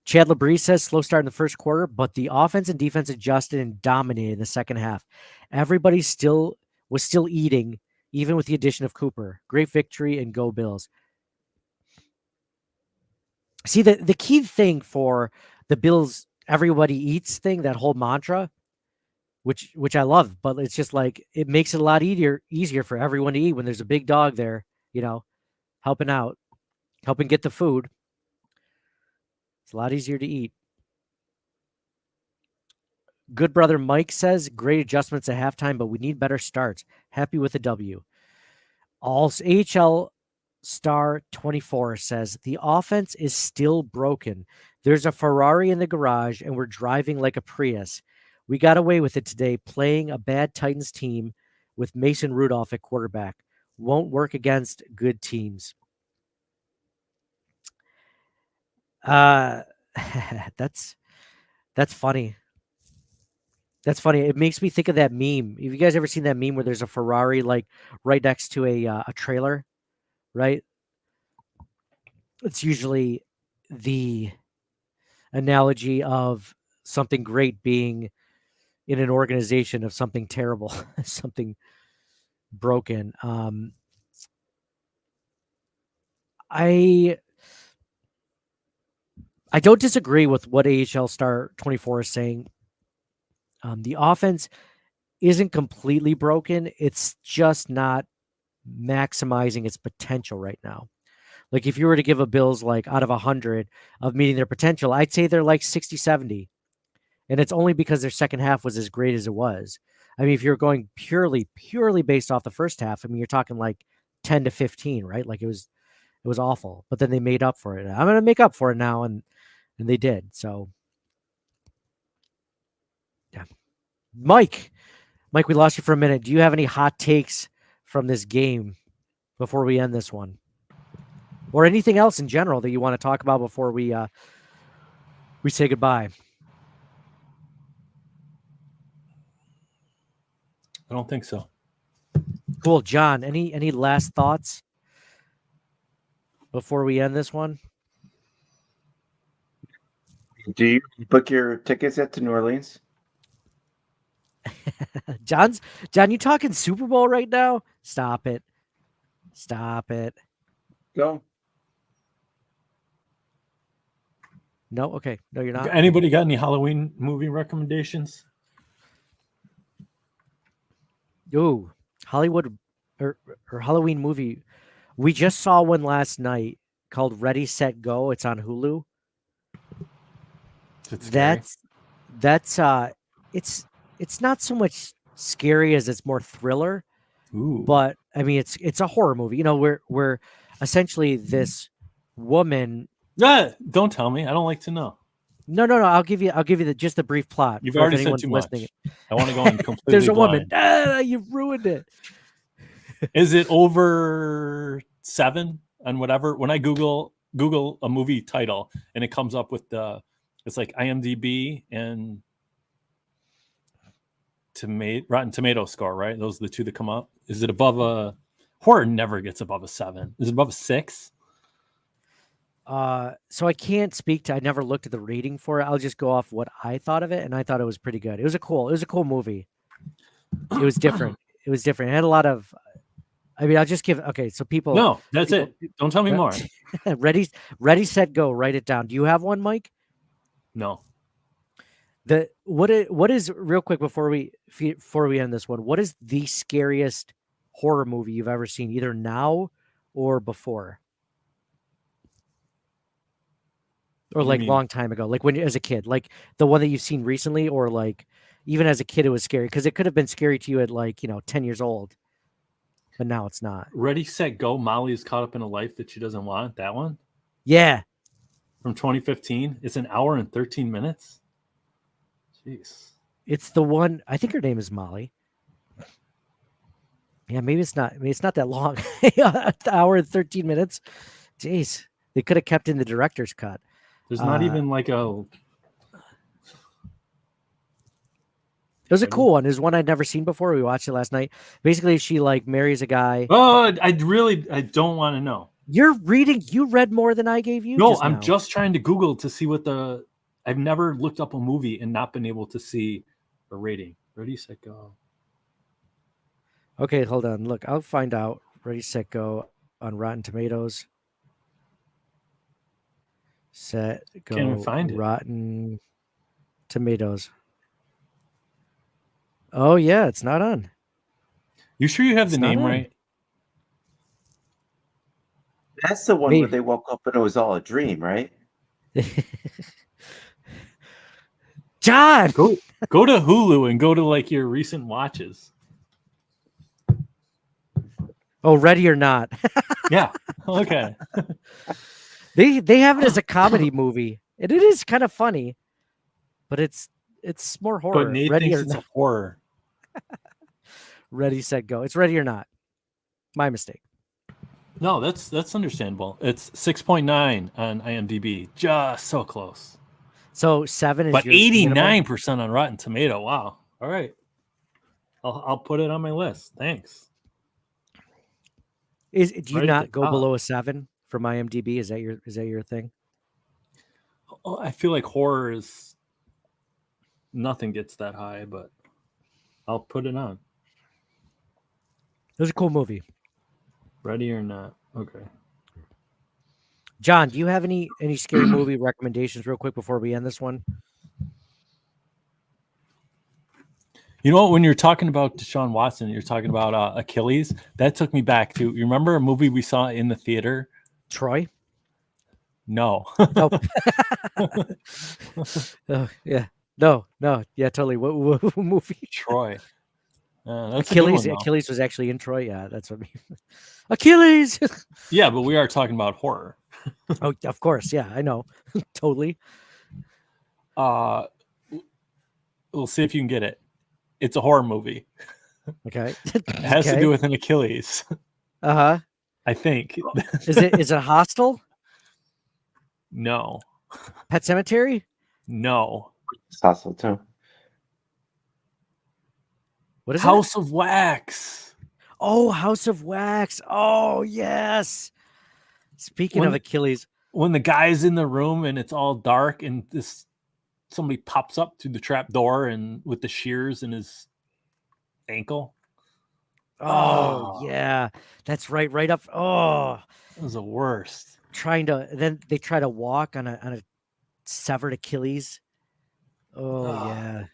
Chad Labrie says slow start in the first quarter, but the offense and defense adjusted and dominated in the second half. Everybody was still eating, even with the addition of Cooper. Great victory and go Bills. See, the key thing for the Bills, everybody eats thing, that whole mantra, which I love, but it's just like it makes it a lot easier for everyone to eat when there's a big dog there, helping out, helping get the food. It's a lot easier to eat. Good brother Mike says great adjustments at halftime, but we need better starts. Happy with a W. AHL Star 24 says the offense is still broken. There's a Ferrari in the garage and we're driving like a Prius. We got away with it today, playing a bad Titans team with Mason Rudolph at quarterback. Won't work against good teams. That's funny. That's funny. It makes me think of that meme. Have you guys ever seen that meme where there's a Ferrari like right next to a trailer, right? It's usually the analogy of something great being in an organization of something terrible, something broken. I don't disagree with what AHL Star 24 is saying. The offense isn't completely broken. It's just not maximizing its potential right now. Like if you were to give a Bills like out of 100 of meeting their potential, I'd say they're like 60, 70. And it's only because their second half was as great as it was. I mean, if you're going purely based off the first half, I mean, you're talking like 10 to 15, right? Like it was awful, but then they made up for it. I'm going to make up for it now. And they did. So yeah. Mike, we lost you for a minute. Do you have any hot takes from this game before we end this one? Or anything else in general that you want to talk about before we say goodbye? I don't think so. Cool. John, any last thoughts before we end this one? Do you book your tickets yet to New Orleans? John, you talking Super Bowl right now? Stop it. Go. No? Okay. No, you're not. Anybody got any Halloween movie recommendations? Ooh, Hollywood or Halloween movie. We just saw one last night called Ready, Set, Go. It's on Hulu. Is it scary? That's it's not so much scary as it's more thriller. Ooh. But I mean it's a horror movie. You know, where essentially this woman. Don't tell me. I don't like to know. No. I'll give you just the brief plot. You've for if already said anyone's too much. listening. I want to go in completely There's a blind. woman. You ruined it. Is it over 7 on whatever? When I Google a movie title and it comes up with it's like IMDb and Rotten Tomato score, right? Those are the two that come up. Is it above a horror? Never gets above a 7. Is it above a 6? So I can't speak to. I never looked at the rating for it. I'll just go off what I thought of it, and I thought it was pretty good. It was a cool movie. It was different. It had a lot of. I mean, I'll just give. Okay, so people. No, that's it. Don't tell me more. Ready, set, go. Write it down. Do you have one, Mike? No. What is real quick before we end this one? What is the scariest horror movie you've ever seen, either now or before, or like long time ago, like when as a kid, like the one that you've seen recently, or like even as a kid it was scary because it could have been scary to you at 10 years old. but now it's not. Ready, Set, Go. Molly is caught up in a life that she doesn't want. That one Yeah, from 2015. It's an hour and 13 minutes. Jeez. it's the one. I think her name is Molly. Yeah, maybe it's not. I mean, it's not that long. An hour and 13 minutes. Jeez, they could have kept in the director's cut. There's not even like a. It was a cool one. It was one I'd never seen before. We watched it last night. Basically, she like marries a guy. Oh, I don't want to know. You're reading. You read more than I gave you. No, just I'm now. just trying to Google to see what the. I've never looked up a movie and not been able to see a rating. Ready, Set, Go. Okay, hold on. Look, I'll find out. Ready, Set, Go on Rotten Tomatoes. Set, Go. Can't even find it. Rotten Tomatoes. Oh yeah, it's not on. You sure you have It's the not name on. right? That's the one Maybe. where they woke up and it was all a dream, right? John. Go to Hulu and go to like your recent watches. Oh, Ready or Not. Yeah. Okay. They have it as a comedy movie, and it is kind of funny, but it's more horror. But Nate Ready thinks or it's Not. a horror. Ready, Set, Go. It's Ready or Not. My mistake. No, that's understandable. It's 6.9 on IMDb. Just so close. So 7 is But your minimum? 89% on Rotten Tomato. Wow. All right. I'll put it on my list. Thanks. Do you right at not the go top. below a 7 from IMDb? Is that your thing? Oh, I feel like horror is nothing gets that high, but I'll put it on. It was a cool movie. Ready or Not. Okay. John, do you have any scary movie recommendations real quick before we end this one? You know what? When you're talking about Deshaun Watson, you're talking about Achilles. That took me back to. You remember a movie we saw in the theater? Troy? No. Oh. Oh, yeah. No. Yeah, totally. What movie? Troy. That's a good Achilles. one, though. Achilles was actually in Troy. Yeah, that's what I mean. Achilles. Yeah, but we are talking about horror. Oh, of course. Yeah, I know. Totally. We'll see if you can get it. It's a horror movie. Okay. It has to do with an Achilles. Uh-huh. I think. Is it Hostel? No. Pet Cemetery? No. It's hostile too. What is it? House of Wax. Oh, House of Wax. Oh, yes. Speaking of When- Achilles, When the guy's in the room and it's all dark and somebody pops up through the trap door and with the shears in his ankle. oh, Oh. yeah, that's right up. Oh, It was the worst. then they try to walk on a severed Achilles. Oh, Ah. yeah.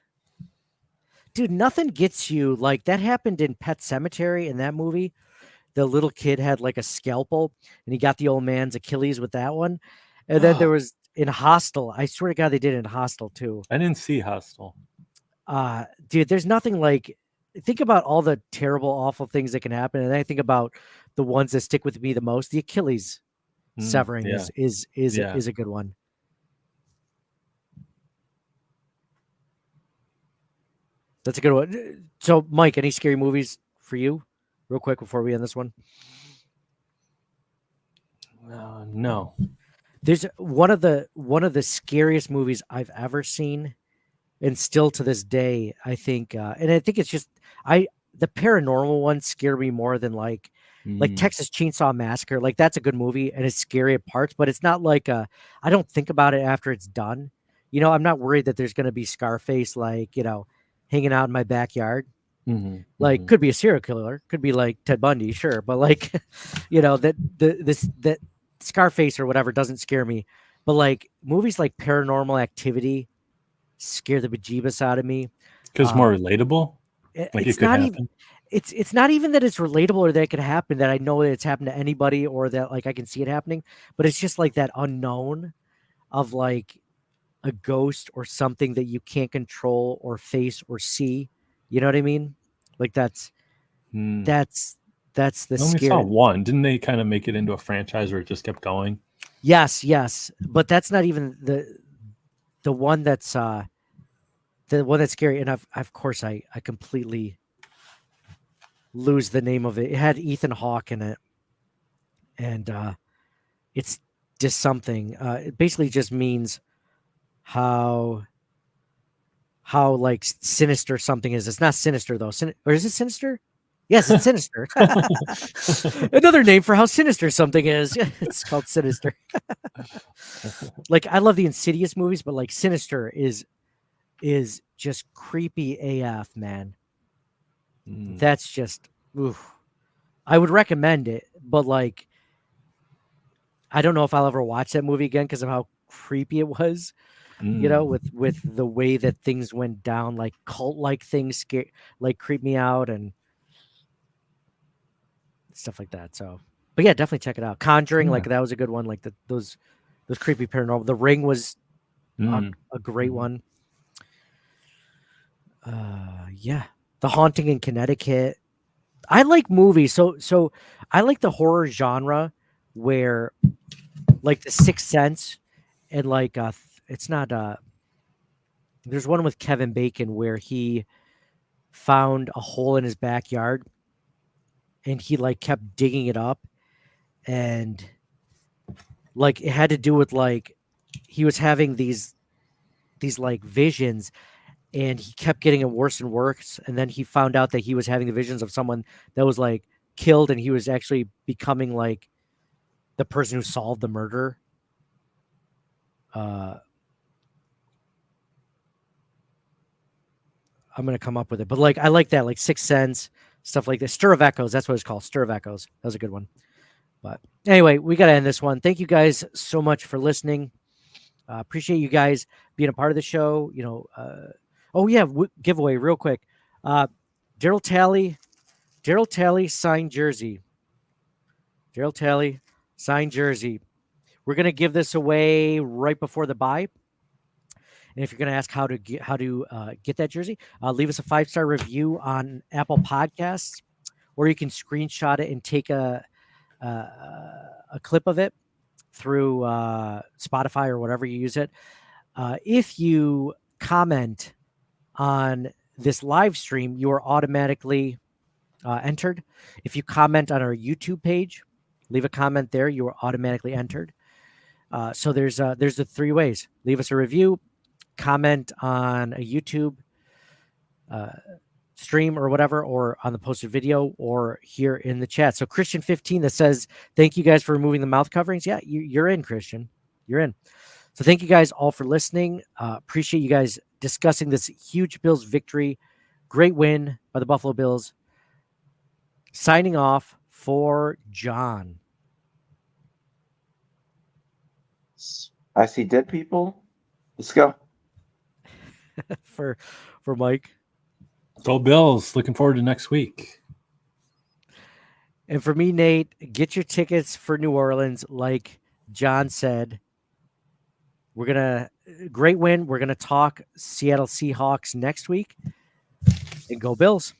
Dude, nothing gets you like that happened in Pet Cemetery in that movie. The little kid had like a scalpel and he got the old man's Achilles with that one. And then there was in Hostel. I swear to God, they did it in Hostel too. I didn't see Hostel. Dude, there's nothing like think about all the terrible, awful things that can happen. And then I think about the ones that stick with me the most. The Achilles severing yeah. is Yeah. a good one. That's a good one. So, Mike, any scary movies for you, real quick before we end this one? No. There's one of the scariest movies I've ever seen, and still to this day, I think, and I think it's just the paranormal ones scare me more than like Texas Chainsaw Massacre. Like that's a good movie and it's scary at parts, but it's not like I don't think about it after it's done. You know, I'm not worried that there's going to be Scarface, like, you know, hanging out in my backyard. Like, could be a serial killer, could be like Ted Bundy, sure, but like, you know, that Scarface or whatever doesn't scare me. But like movies like Paranormal Activity scare the bejeebus out of me. Because more relatable. Like It's it could not happen. even. It's not even that it's relatable or that it could happen, that I know that it's happened to anybody or that like I can see it happening, but it's just like that unknown of like a ghost or something that you can't control or face or see. You know what I mean? Like that's That's the I only saw scary. one. Didn't they kind of make it into a franchise where it just kept going? Yes, but that's not even the one that's scary. And of course I completely lose the name of it. It had Ethan Hawke in it, and it's just something. It basically just means how like sinister something is. It's not sinister though. Or is it sinister? Yes, it's sinister. Another name for how sinister something is. It's called Sinister. Like I love the Insidious movies, but like Sinister is just creepy AF, man. Mm. That's just oof. I would recommend it, but like I don't know if I'll ever watch that movie again because of how creepy it was. You know, with the way that things went down, like cult like things creep me out and stuff like that. So, but yeah, definitely check it out. Conjuring, like that was a good one. Like those creepy paranormal. The Ring was a great one. Yeah, The Haunting in Connecticut. I like movies, so I like the horror genre where, like, The Sixth Sense, and like it's not there's one with Kevin Bacon where he found a hole in his backyard and he like kept digging it up, and like it had to do with like he was having these like visions, and he kept getting it worse and worse, and then he found out that he was having the visions of someone that was like killed, and he was actually becoming like the person who solved the murder. I'm gonna come up with it, but like I like that, like Sixth Sense, stuff like this. Stir of Echoes, that's what it's called. Stir of Echoes. That was a good one. But anyway, we gotta end this one. Thank you guys so much for listening. Appreciate you guys being a part of the show. You know, oh yeah, giveaway real quick. Daryl Talley signed jersey. Daryl Talley signed jersey. We're gonna give this away right before the bye. And if you're going to ask how to get that jersey, leave us a 5-star review on Apple Podcasts, or you can screenshot it and take a clip of it through Spotify or whatever you use it. If you comment on this live stream, you are automatically entered. If you comment on our YouTube page, leave a comment there, you are automatically entered. So there's the 3 ways. Leave us a review, comment on a YouTube stream or whatever, or on the posted video, or here in the chat. So Christian 15 that says, thank you guys for removing the mouth coverings. Yeah, you're in, Christian. You're in. So thank you guys all for listening. Appreciate you guys discussing this huge Bills victory. Great win by the Buffalo Bills. Signing off for John. I see dead people. Let's go. for Mike. Go Bills. Looking forward to next week. And for me, Nate, get your tickets for New Orleans. Like John said, great win. We're going to talk Seattle Seahawks next week. And go Bills.